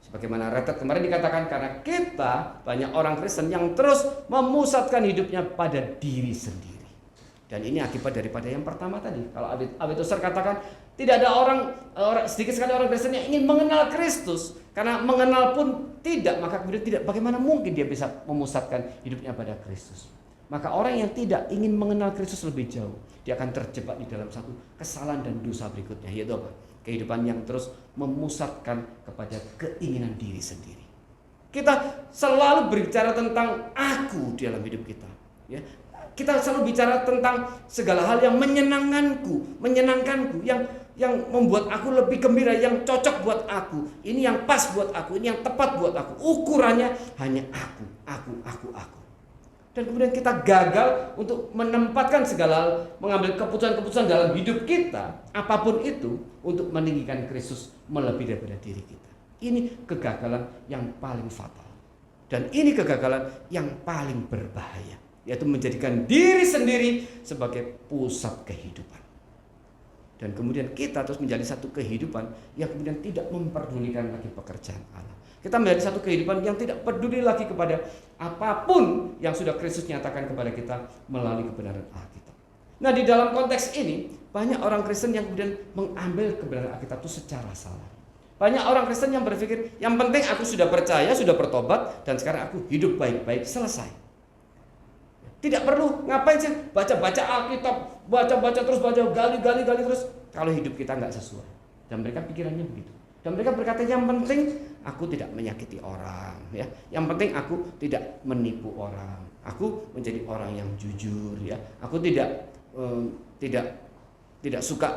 Sebagaimana retret kemarin dikatakan, karena kita banyak orang Kristen yang terus memusatkan hidupnya pada diri sendiri. Dan ini akibat daripada yang pertama tadi. Kalau Abid Tozer katakan, tidak ada orang sedikit sekali orang Kristen yang ingin mengenal Kristus. Karena mengenal pun tidak, maka kemudian tidak. Bagaimana mungkin dia bisa memusatkan hidupnya pada Kristus? Maka orang yang tidak ingin mengenal Kristus lebih jauh, dia akan terjebak di dalam satu kesalahan dan dosa berikutnya, yaitu apa? Kehidupan yang terus memusatkan kepada keinginan diri sendiri. Kita selalu berbicara tentang aku dalam hidup kita, ya. Kita selalu bicara tentang segala hal yang menyenangkanku, yang membuat aku lebih gembira, yang cocok buat aku, ini yang pas buat aku, ini yang tepat buat aku. Ukurannya hanya aku. Dan kemudian kita gagal untuk menempatkan segala hal, mengambil keputusan-keputusan dalam hidup kita, apapun itu, untuk meninggikan Kristus melebihi daripada diri kita. Ini kegagalan yang paling fatal. Dan ini kegagalan yang paling berbahaya, yaitu menjadikan diri sendiri sebagai pusat kehidupan. Dan kemudian kita terus menjadi satu kehidupan yang kemudian tidak memperdulikan lagi pekerjaan Allah. Kita menjadi satu kehidupan yang tidak peduli lagi kepada apapun yang sudah Kristus nyatakan kepada kita melalui kebenaran Alkitab. Nah, di dalam konteks ini, banyak orang Kristen yang kemudian mengambil kebenaran Alkitab itu secara salah. Banyak orang Kristen yang berpikir, yang penting aku sudah percaya, sudah bertobat, dan sekarang aku hidup baik-baik, selesai. Tidak perlu ngapain sih baca-baca Alkitab, baca-baca terus, baca gali terus, kalau hidup kita nggak sesuai. Dan mereka pikirannya begitu. Dan mereka berkata, yang penting aku tidak menyakiti orang, ya. Yang penting aku tidak menipu orang. Aku menjadi orang yang jujur, ya. Aku tidak suka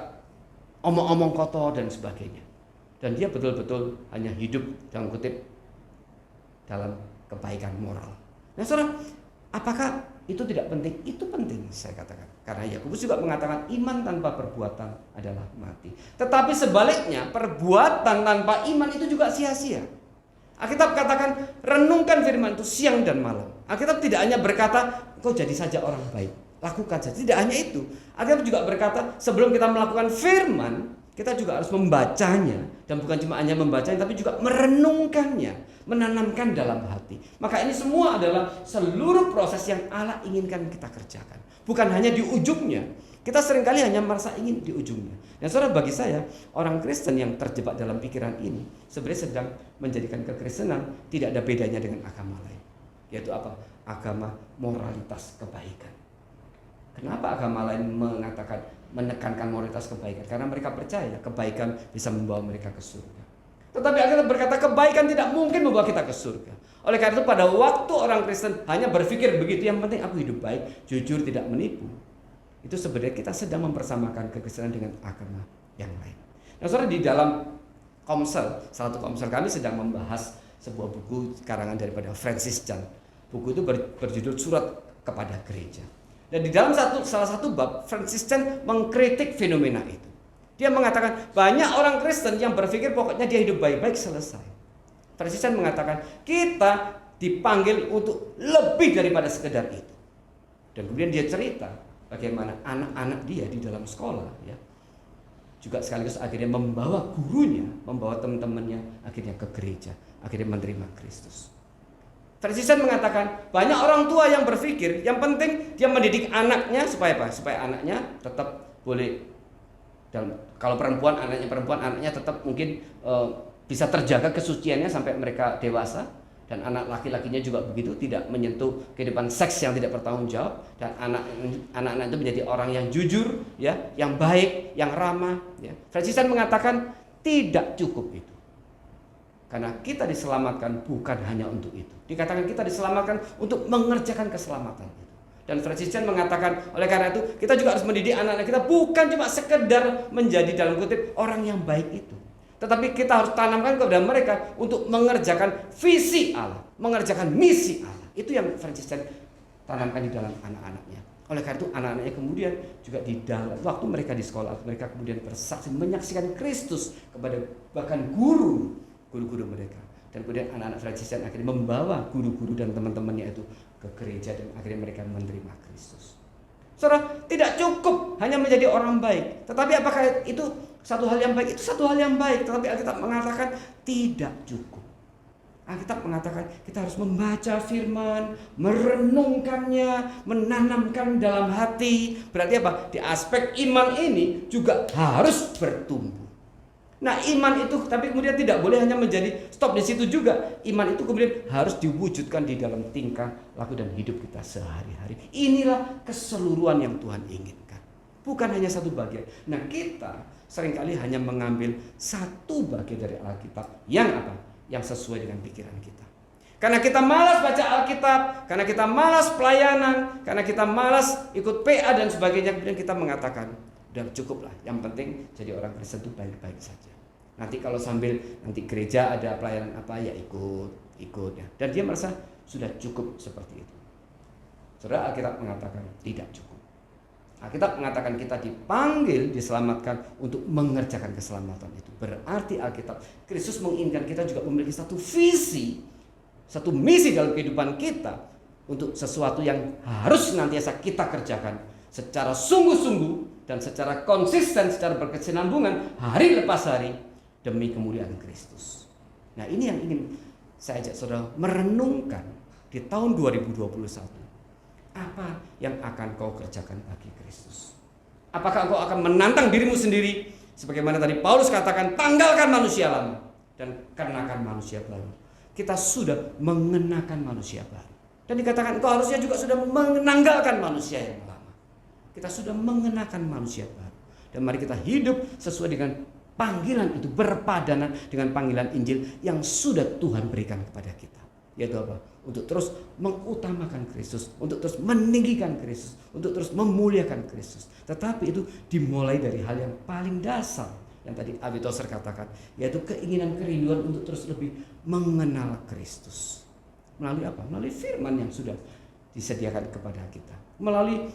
omong-omong kotor dan sebagainya. Dan dia betul-betul hanya hidup dalam kutip dalam kebaikan moral. Nah, saudara, apakah itu tidak penting? Itu penting, saya katakan. Karena Yakobus juga mengatakan iman tanpa perbuatan adalah mati. Tetapi sebaliknya, perbuatan tanpa iman itu juga sia-sia. Alkitab katakan renungkan firman itu siang dan malam. Alkitab tidak hanya berkata kau jadi saja orang baik, lakukan saja. Tidak hanya itu. Alkitab juga berkata sebelum kita melakukan firman, kita juga harus membacanya. Dan bukan cuma hanya membacanya, tapi juga merenungkannya, menanamkan dalam hati. Maka ini semua adalah seluruh proses yang Allah inginkan kita kerjakan. Bukan hanya di ujungnya. Kita seringkali hanya merasa ingin di ujungnya. Dan saudara, bagi saya, orang Kristen yang terjebak dalam pikiran ini sebenarnya sedang menjadikan kekristenan tidak ada bedanya dengan agama lain. Yaitu apa? Agama moralitas kebaikan. Kenapa agama lain menekankan moralitas kebaikan? Karena mereka percaya kebaikan bisa membawa mereka ke surga. Tetapi Alkitab berkata kebaikan tidak mungkin membawa kita ke surga. Oleh karena itu pada waktu orang Kristen hanya berpikir begitu, yang penting aku hidup baik, jujur, tidak menipu, itu sebenarnya kita sedang mempersamakan kekristenan dengan agama yang lain. Nah, saudara, di dalam Komsel, salah satu Komsel kami sedang membahas sebuah buku karangan daripada Francis Chan. Buku itu berjudul Surat kepada Gereja. Dan di dalam salah satu bab, Francis Chan mengkritik fenomena itu. Dia mengatakan banyak orang Kristen yang berpikir pokoknya dia hidup baik-baik, selesai. Francis Chan mengatakan kita dipanggil untuk lebih daripada sekedar itu. Dan kemudian dia cerita bagaimana anak-anak dia di dalam sekolah, ya, juga sekaligus akhirnya membawa gurunya, membawa teman-temannya akhirnya ke gereja, akhirnya menerima Kristus. Francis Chan mengatakan banyak orang tua yang berpikir yang penting dia mendidik anaknya supaya apa? Supaya anaknya tetap boleh, dan kalau perempuan anaknya tetap mungkin bisa terjaga kesuciannya sampai mereka dewasa, dan anak laki-lakinya juga begitu, tidak menyentuh kehidupan seks yang tidak bertanggung jawab, dan anak-anak itu menjadi orang yang jujur, ya, yang baik, yang ramah, ya. Francis Chan mengatakan tidak cukup itu. Karena kita diselamatkan bukan hanya untuk itu. Dikatakan kita diselamatkan untuk mengerjakan keselamatan itu. Dan Francis Chan mengatakan oleh karena itu kita juga harus mendidik anak-anak kita bukan cuma sekedar menjadi dalam kutip orang yang baik itu. Tetapi kita harus tanamkan kepada mereka untuk mengerjakan visi Allah, mengerjakan misi Allah. Itu yang Francis Chan tanamkan di dalam anak-anaknya. Oleh karena itu anak-anaknya kemudian juga di dalam waktu mereka di sekolah, mereka kemudian bersaksi menyaksikan Kristus kepada bahkan guru-guru mereka. Dan kemudian anak-anak Francisan akhirnya membawa guru-guru dan teman-temannya itu ke gereja dan akhirnya mereka menerima Kristus. Saudara, tidak cukup hanya menjadi orang baik. Tetapi apakah itu satu hal yang baik? Itu satu hal yang baik. Tetapi Alkitab mengatakan tidak cukup. Alkitab mengatakan kita harus membaca firman, merenungkannya, menanamkan dalam hati. Berarti apa? Di aspek iman ini juga harus bertumbuh. Nah, iman itu tapi kemudian tidak boleh hanya menjadi stop di situ juga. Iman itu kemudian harus diwujudkan di dalam tingkah laku dan hidup kita sehari-hari. Inilah keseluruhan yang Tuhan inginkan. Bukan hanya satu bagian. Nah, kita seringkali hanya mengambil satu bagian dari Alkitab yang apa? Yang sesuai dengan pikiran kita. Karena kita malas baca Alkitab, karena kita malas pelayanan, karena kita malas ikut PA dan sebagainya, kemudian kita mengatakan, udah cukup lah, yang penting jadi orang Kristen itu baik-baik saja. Nanti kalau sambil nanti gereja ada pelayanan apa ya ikut ya. Dan dia merasa sudah cukup seperti itu. Saudara, Alkitab mengatakan tidak cukup. Alkitab mengatakan kita dipanggil, diselamatkan untuk mengerjakan keselamatan itu. Berarti Alkitab, Kristus menginginkan kita juga memiliki satu visi, satu misi dalam kehidupan kita untuk sesuatu yang harus senantiasa kita kerjakan secara sungguh-sungguh dan secara konsisten, secara berkesinambungan hari lepas hari demi kemuliaan Kristus. Nah, ini yang ingin saya ajak saudara merenungkan di tahun 2021. Apa yang akan kau kerjakan bagi Kristus? Apakah engkau akan menantang dirimu sendiri? Sebagaimana tadi Paulus katakan, tanggalkan manusia lama dan kenakan manusia baru. Kita sudah mengenakan manusia baru. Dan dikatakan engkau harusnya juga sudah menanggalkan manusia yang lama. Kita sudah mengenakan manusia baru. Dan mari kita hidup sesuai dengan panggilan itu, berpadanan dengan panggilan Injil yang sudah Tuhan berikan kepada kita. Yaitu apa? Untuk terus mengutamakan Kristus, untuk terus meninggikan Kristus, untuk terus memuliakan Kristus. Tetapi itu dimulai dari hal yang paling dasar yang tadi Abi Toser katakan, yaitu keinginan kerinduan untuk terus lebih mengenal Kristus. Melalui apa? Melalui firman yang sudah disediakan kepada kita, melalui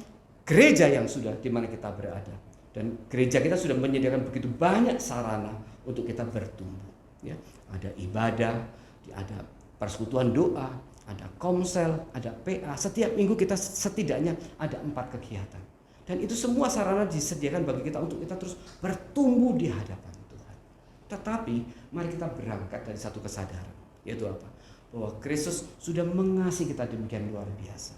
gereja yang sudah di mana kita berada. Dan gereja kita sudah menyediakan begitu banyak sarana untuk kita bertumbuh. Ya, ada ibadah, ada persekutuan doa, ada komsel, ada PA. Setiap minggu kita setidaknya ada 4 kegiatan. Dan itu semua sarana disediakan bagi kita untuk kita terus bertumbuh di hadapan Tuhan. Tetapi mari kita berangkat dari satu kesadaran, yaitu apa? Bahwa Kristus sudah mengasihi kita demikian luar biasa.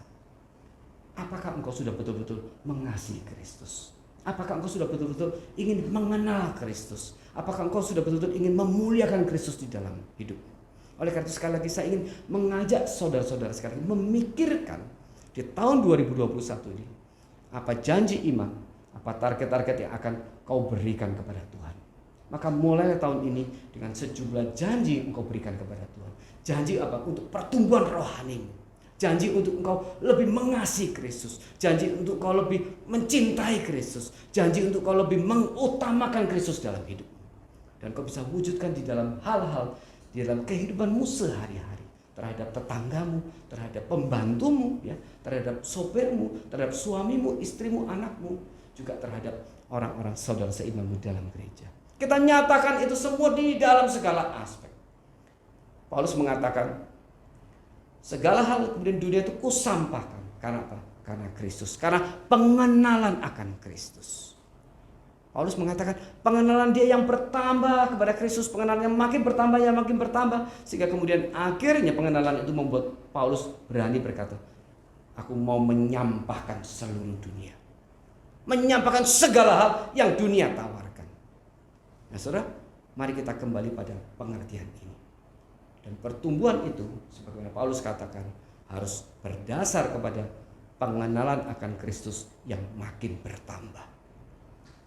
Apakah engkau sudah betul-betul mengasihi Kristus? Apakah engkau sudah betul-betul ingin mengenal Kristus? Apakah engkau sudah betul-betul ingin memuliakan Kristus di dalam hidupmu? Oleh karena itu sekali lagi saya ingin mengajak saudara-saudara sekalian memikirkan di tahun 2021 ini apa janji iman, apa target-target yang akan kau berikan kepada Tuhan. Maka mulai tahun ini dengan sejumlah janji yang engkau berikan kepada Tuhan. Janji apa? Untuk pertumbuhan rohanimu. Janji untuk engkau lebih mengasihi Kristus. Janji untuk engkau lebih mencintai Kristus. Janji untuk engkau lebih mengutamakan Kristus dalam hidupmu. Dan kau bisa wujudkan di dalam hal-hal di dalam kehidupanmu sehari-hari, terhadap tetanggamu, terhadap pembantumu, ya, terhadap sopirmu, terhadap suamimu, istrimu, anakmu, juga terhadap orang-orang saudara seimanmu dalam gereja. Kita nyatakan itu semua di dalam segala aspek. Paulus mengatakan, segala hal kemudian dunia itu kusampahkan. Karena apa? Karena Kristus, karena pengenalan akan Kristus. Paulus mengatakan pengenalan dia yang bertambah kepada Kristus, pengenalan yang makin bertambah, sehingga kemudian akhirnya pengenalan itu membuat Paulus berani berkata, aku mau menyampahkan seluruh dunia, menyampahkan segala hal yang dunia tawarkan. Nah saudara, mari kita kembali pada pengertian ini. Dan pertumbuhan itu, sebagaimana Paulus katakan, harus berdasar kepada pengenalan akan Kristus yang makin bertambah.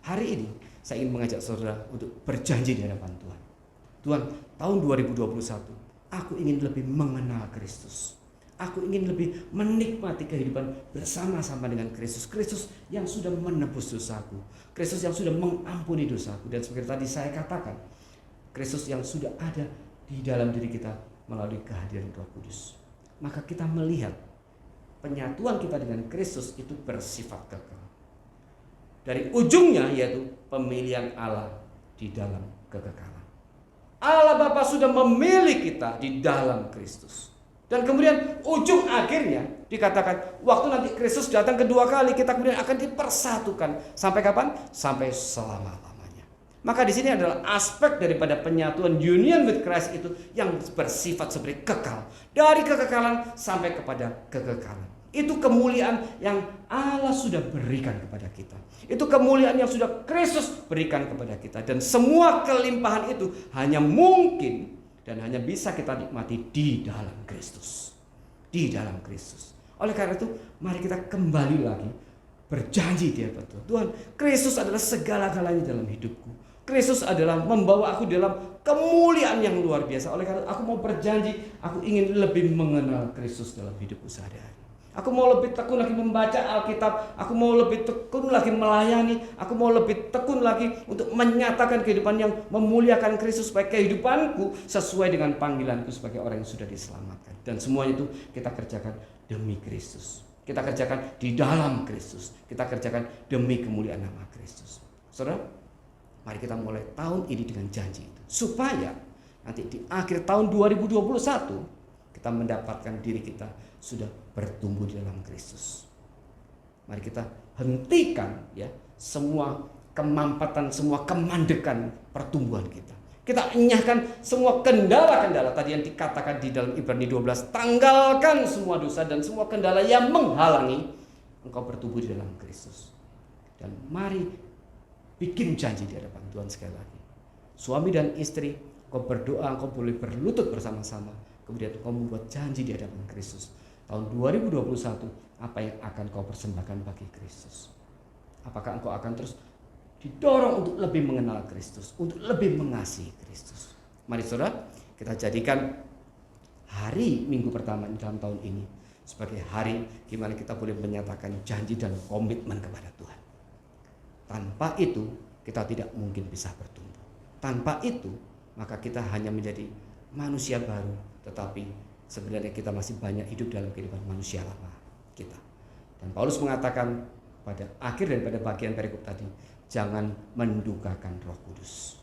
Hari ini saya ingin mengajak saudara untuk berjanji di hadapan Tuhan. Tuhan, tahun 2021 aku ingin lebih mengenal Kristus. Aku ingin lebih menikmati kehidupan bersama-sama dengan Kristus. Kristus yang sudah menebus dosaku. Kristus yang sudah mengampuni dosaku. Dan seperti tadi saya katakan, Kristus yang sudah ada di dalam diri kita melalui kehadiran Roh Kudus. Maka kita melihat penyatuan kita dengan Kristus itu bersifat kekal. Dari ujungnya yaitu pemilihan Allah di dalam kekekalan. Allah Bapa sudah memilih kita di dalam Kristus. Dan kemudian ujung akhirnya dikatakan waktu nanti Kristus datang kedua kali, kita kemudian akan dipersatukan. Sampai kapan? Sampai selama-lamanya. Maka di sini adalah aspek daripada penyatuan union with Christ itu yang bersifat seperti kekal. Dari kekekalan sampai kepada kekekalan. Itu kemuliaan yang Allah sudah berikan kepada kita. Itu kemuliaan yang sudah Kristus berikan kepada kita. Dan semua kelimpahan itu hanya mungkin dan hanya bisa kita nikmati di dalam Kristus. Di dalam Kristus. Oleh karena itu, mari kita kembali lagi berjanji di hadapan Tuhan. Tuhan, Kristus adalah segala-galanya dalam hidupku. Kristus adalah membawa aku dalam kemuliaan yang luar biasa. Oleh karena itu, aku mau berjanji, aku ingin lebih mengenal Kristus dalam hidupku sehari-hari. Aku mau lebih tekun lagi membaca Alkitab. Aku mau lebih tekun lagi melayani. Aku mau lebih tekun lagi untuk menyatakan kehidupan yang memuliakan Kristus. Supaya kehidupanku sesuai dengan panggilanku sebagai orang yang sudah diselamatkan. Dan semuanya itu kita kerjakan demi Kristus. Kita kerjakan di dalam Kristus. Kita kerjakan demi kemuliaan nama Kristus. Saudara, mari kita mulai tahun ini dengan janji itu. Supaya nanti di akhir tahun 2021 kita mendapatkan diri kita sudah bertumbuh di dalam Kristus. Mari kita hentikan ya semua kemampatan, semua kemandekan pertumbuhan kita. Kita enyahkan semua kendala-kendala tadi yang dikatakan di dalam Ibrani 12. Tanggalkan semua dosa dan semua kendala yang menghalangi engkau bertumbuh di dalam Kristus. Dan mari bikin janji di hadapan Tuhan sekali lagi. Suami dan istri, engkau berdoa, engkau boleh berlutut bersama-sama. Kemudian engkau membuat janji di hadapan Kristus. Tahun 2021, apa yang akan kau persembahkan bagi Kristus? Apakah engkau akan terus didorong untuk lebih mengenal Kristus, untuk lebih mengasihi Kristus? Mari saudara, kita jadikan hari minggu pertama dalam tahun ini sebagai hari gimana kita boleh menyatakan janji dan komitmen kepada Tuhan. Tanpa itu, kita tidak mungkin bisa bertumbuh. Tanpa itu, maka kita hanya menjadi manusia baru, tetapi sebenarnya kita masih banyak hidup dalam kehidupan manusia lama kita. Dan Paulus mengatakan pada akhir daripada bagian perikop tadi, jangan mendukakan Roh Kudus.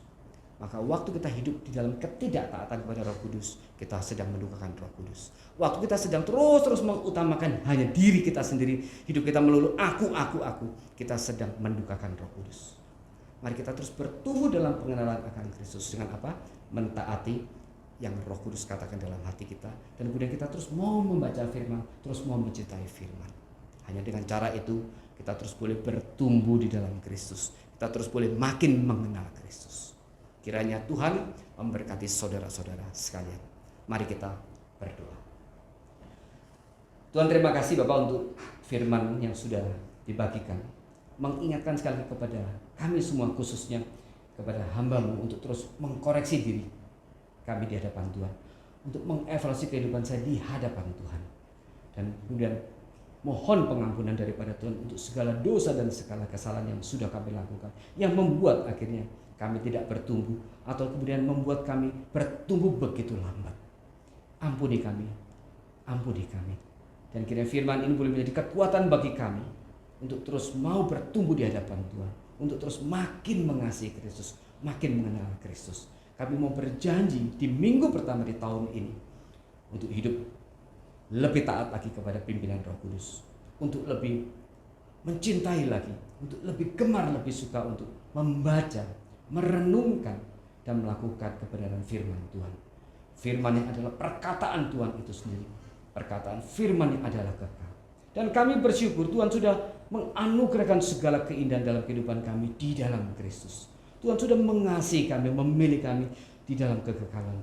Maka waktu kita hidup di dalam ketidaktaatan kepada Roh Kudus, kita sedang mendukakan Roh Kudus. Waktu kita sedang terus mengutamakan hanya diri kita sendiri, hidup kita melulu aku, kita sedang mendukakan Roh Kudus. Mari kita terus bertumbuh dalam pengenalan akan Kristus dengan apa? Mentaati yang Roh Kudus katakan dalam hati kita, dan kemudian kita terus mau membaca firman, terus mau mencintai firman. Hanya dengan cara itu kita terus boleh bertumbuh di dalam Kristus. Kita terus boleh makin mengenal Kristus. Kiranya Tuhan memberkati saudara-saudara sekalian. Mari kita berdoa. Tuhan, terima kasih Bapak untuk firman yang sudah dibagikan. Mengingatkan sekali kepada kami semua, khususnya kepada hamba-Mu untuk terus mengkoreksi diri kami di hadapan Tuhan, untuk mengevaluasi kehidupan saya di hadapan Tuhan, dan kemudian mohon pengampunan daripada Tuhan untuk segala dosa dan segala kesalahan yang sudah kami lakukan, yang membuat akhirnya kami tidak bertumbuh atau kemudian membuat kami bertumbuh begitu lambat. Ampuni kami, dan kiranya firman ini boleh menjadi kekuatan bagi kami untuk terus mau bertumbuh di hadapan Tuhan, untuk terus makin mengasihi Kristus, makin mengenal Kristus. Kami mau berjanji di minggu pertama di tahun ini untuk hidup lebih taat lagi kepada pimpinan Roh Kudus, untuk lebih mencintai lagi, untuk lebih gemar, lebih suka untuk membaca, merenungkan, dan melakukan kebenaran firman Tuhan. Firman yang adalah perkataan Tuhan itu sendiri, perkataan firman yang adalah kekal. Dan kami bersyukur Tuhan sudah menganugerahkan segala keindahan dalam kehidupan kami di dalam Kristus. Tuhan sudah mengasihi kami, memilih kami di dalam kekekalan.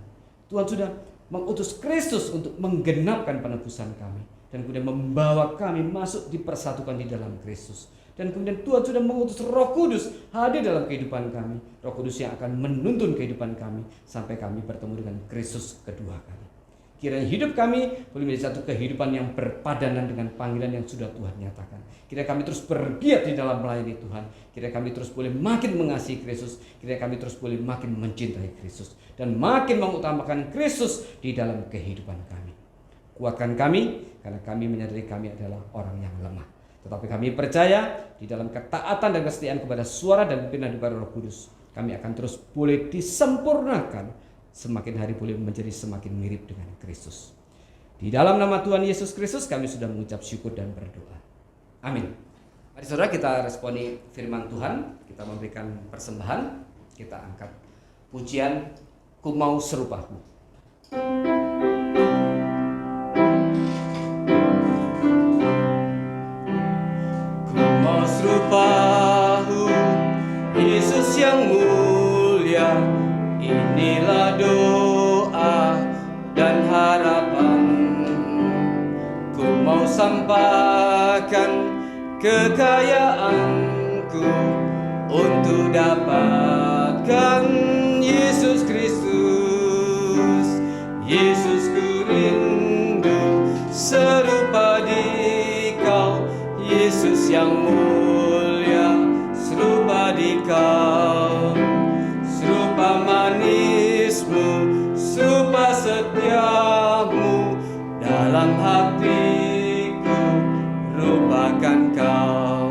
Tuhan sudah mengutus Kristus untuk menggenapkan penebusan kami, dan kemudian membawa kami masuk dipersatukan di dalam Kristus. Dan kemudian Tuhan sudah mengutus Roh Kudus hadir dalam kehidupan kami. Roh Kudus yang akan menuntun kehidupan kami sampai kami bertemu dengan Kristus kedua kali. Kiranya hidup kami boleh menjadi satu kehidupan yang berpadanan dengan panggilan yang sudah Tuhan nyatakan. Kiranya kami terus bergiat di dalam melayani Tuhan. Kiranya kami terus boleh makin mengasihi Kristus. Kiranya kami terus boleh makin mencintai Kristus, dan makin mengutamakan Kristus di dalam kehidupan kami. Kuatkan kami, karena kami menyadari kami adalah orang yang lemah. Tetapi kami percaya di dalam ketaatan dan kesetiaan kepada suara dan pimpinan daripada Roh Kudus, kami akan terus boleh disempurnakan semakin hari boleh menjadi semakin mirip dengan Kristus. Di dalam nama Tuhan Yesus Kristus kami sudah mengucap syukur dan berdoa. Amin. Mari saudara kita responi firman Tuhan, kita memberikan persembahan, kita angkat pujian Ku Mau Serupamu. Ku mau serupamu, Yesus yang mulia, inilah doa dan harapan. Ku mau sampaikan kekayaanku untuk dapatkan Yesus Kristus. Yesus, ku rindu serupa di Kau, Yesus yang mulia, serupa di Kau. Serupa manismu, serupa setiamu, dalam hatiku rupakan Kau.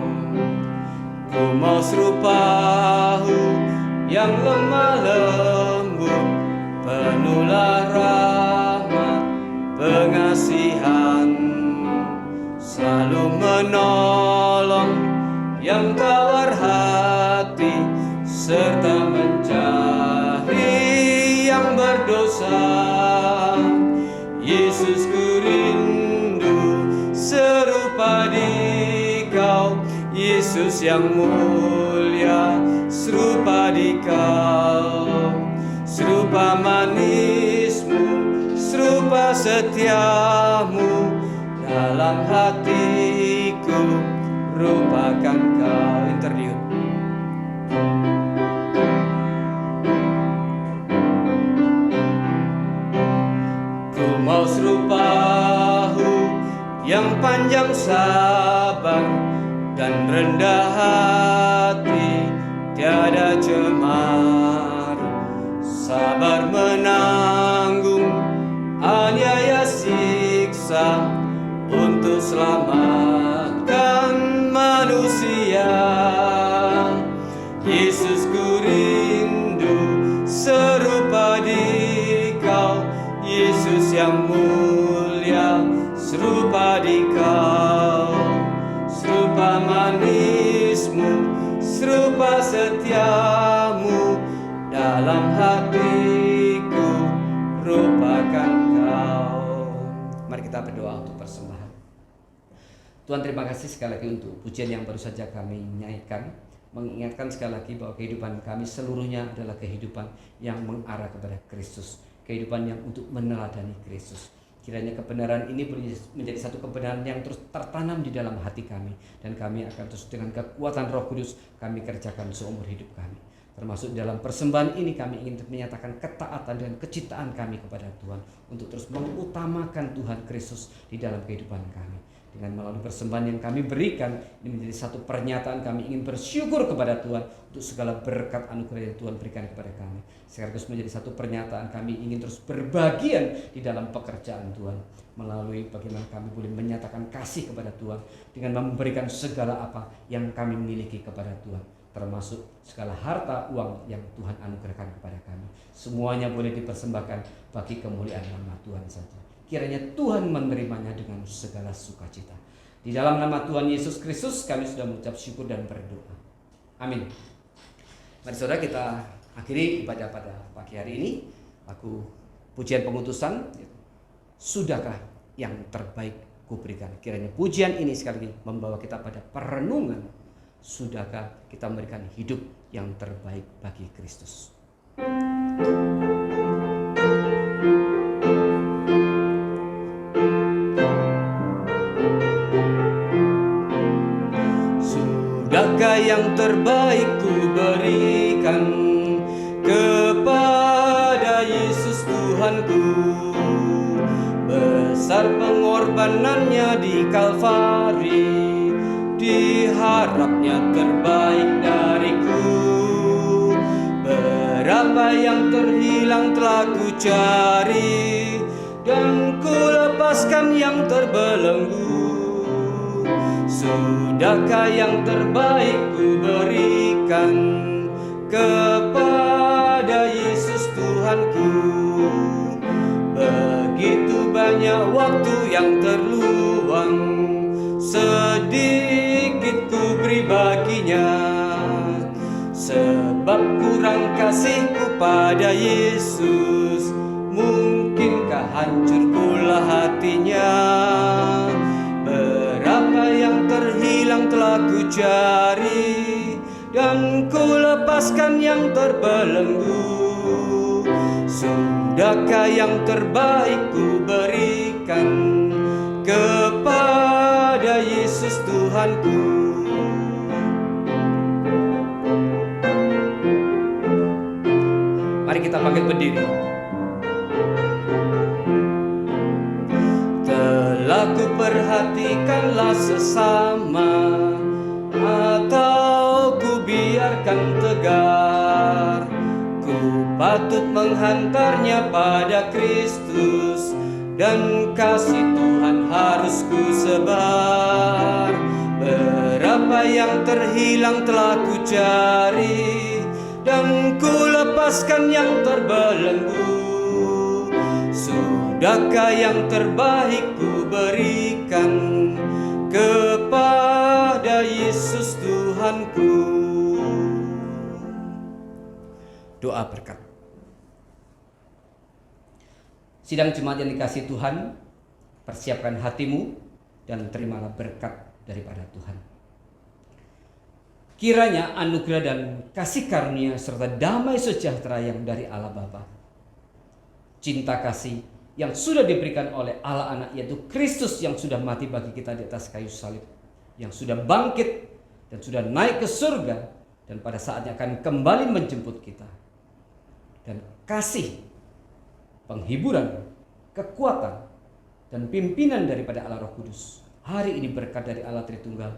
Ku mau serupamu yang lemah lembut, penuhlah rahmat pengasihan, selalu menolong yang tawar hati, serta mencari yang berdosa. Yesus, ku rindu serupa di Kau, Yesus yang mulia, serupa di Kau. Serupa manismu, serupa setiamu, dalam hatiku rupakan Kau. Interlude. Ku mau serupamu yang panjang sabar dan rendah hati, tiada cemar, sabar menanggung aniaya siksa untuk selamatkan manusia. Yesus, ku rindu serupa di Kau, Yesus yang mulia, serupa di Kau. Serupa manismu, serupa setiamu, dalam hatiku rupakan Kau. Mari kita berdoa untuk persembahan. Tuhan, terima kasih sekali lagi untuk pujian yang baru saja kami nyanyikan, mengingatkan sekali lagi bahwa kehidupan kami seluruhnya adalah kehidupan yang mengarah kepada Kristus, kehidupan yang untuk meneladani Kristus. Kiranya kebenaran ini boleh menjadi satu kebenaran yang terus tertanam di dalam hati kami, dan kami akan terus dengan kekuatan Roh Kudus kami kerjakan seumur hidup kami. Termasuk dalam persembahan ini kami ingin menyatakan ketaatan dan kecintaan kami kepada Tuhan untuk terus mengutamakan Tuhan Kristus di dalam kehidupan kami. Dengan melalui persembahan yang kami berikan, ini menjadi satu pernyataan kami ingin bersyukur kepada Tuhan untuk segala berkat anugerah yang Tuhan berikan kepada kami. Sekaligus menjadi satu pernyataan kami ingin terus berbagian di dalam pekerjaan Tuhan, melalui bagaimana kami boleh menyatakan kasih kepada Tuhan dengan memberikan segala apa yang kami miliki kepada Tuhan, termasuk segala harta uang yang Tuhan anugerahkan kepada kami. Semuanya boleh dipersembahkan bagi kemuliaan nama Tuhan saja. Kiranya Tuhan menerimanya dengan segala sukacita. Di dalam nama Tuhan Yesus Kristus kami sudah mengucap syukur dan berdoa. Amin. Mari saudara kita akhiri ibadah pada pagi hari ini. Lagu pujian pengutusan, sudahkah yang terbaik kuberikan. Kiranya pujian ini sekali lagi membawa kita pada perenungan. Sudahkah kita memberikan hidup yang terbaik bagi Kristus. Sudahkah yang terbaik ku berikan kepada Yesus Tuhanku. Besar pengorbanannya di Kalvari, diharapnya terbaik dariku. Berapa yang terhilang telah ku cari, dan ku lepaskan yang terbelenggu. Sudahkah yang terbaik ku berikan kepada Yesus Tuhanku. Begitu banyak waktu yang terluang, sedikit ku beri baginya. Sebab kurang kasihku pada Yesus, mungkinkah hancur pula hatinya. Berapa yang terhilang telah ku cari, dan ku lepaskan yang terbelenggu. Sudahkah yang terbaik ku berikan kepada Yesus Tuhanku. Mari kita bangkit berdiri. Telah ku perhatikanlah sesama, atau ku biarkan tegar. Ku patut menghantarnya pada Kristus, dan kasih Tuhan harus ku sebar. Berapa yang terhilang telah ku cari, dan ku lepaskan yang terbelenggu. Sudahkah yang terbaik ku berikan kepada Yesus Tuhanku. Doa berkat. Sidang jemaat yang dikasihi Tuhan, persiapkan hatimu dan terimalah berkat daripada Tuhan. Kiranya anugerah dan kasih karunia serta damai sejahtera yang dari Allah Bapa, cinta kasih yang sudah diberikan oleh Allah Anak, yaitu Kristus yang sudah mati bagi kita di atas kayu salib, yang sudah bangkit dan sudah naik ke surga, dan pada saatnya akan kembali menjemput kita. Dan kasih, penghiburan, kekuatan, dan pimpinan daripada Allah Roh Kudus hari ini berkat dari Allah Tritunggal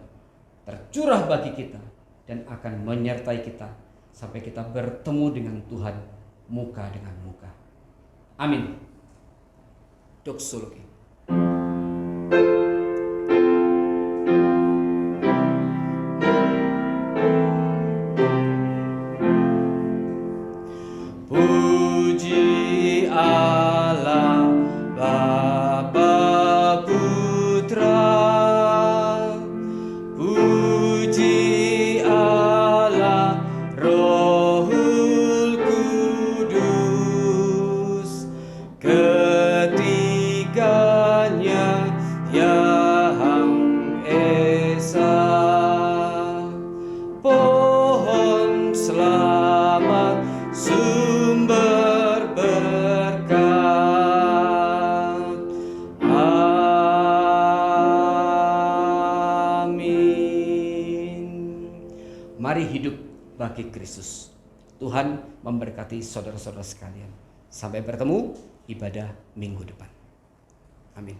tercurah bagi kita dan akan menyertai kita sampai kita bertemu dengan Tuhan muka dengan muka. Amin. Doksologi. Puji Allah Bapa Putra, puji Allah Rohul Kudus, ketiganya yang esa. Pohon selamat sumber berkat. Amin. Mari hidup bagi Kristus. Tuhan memberkati saudara-saudara sekalian. Sampai bertemu ibadah minggu depan. Amin.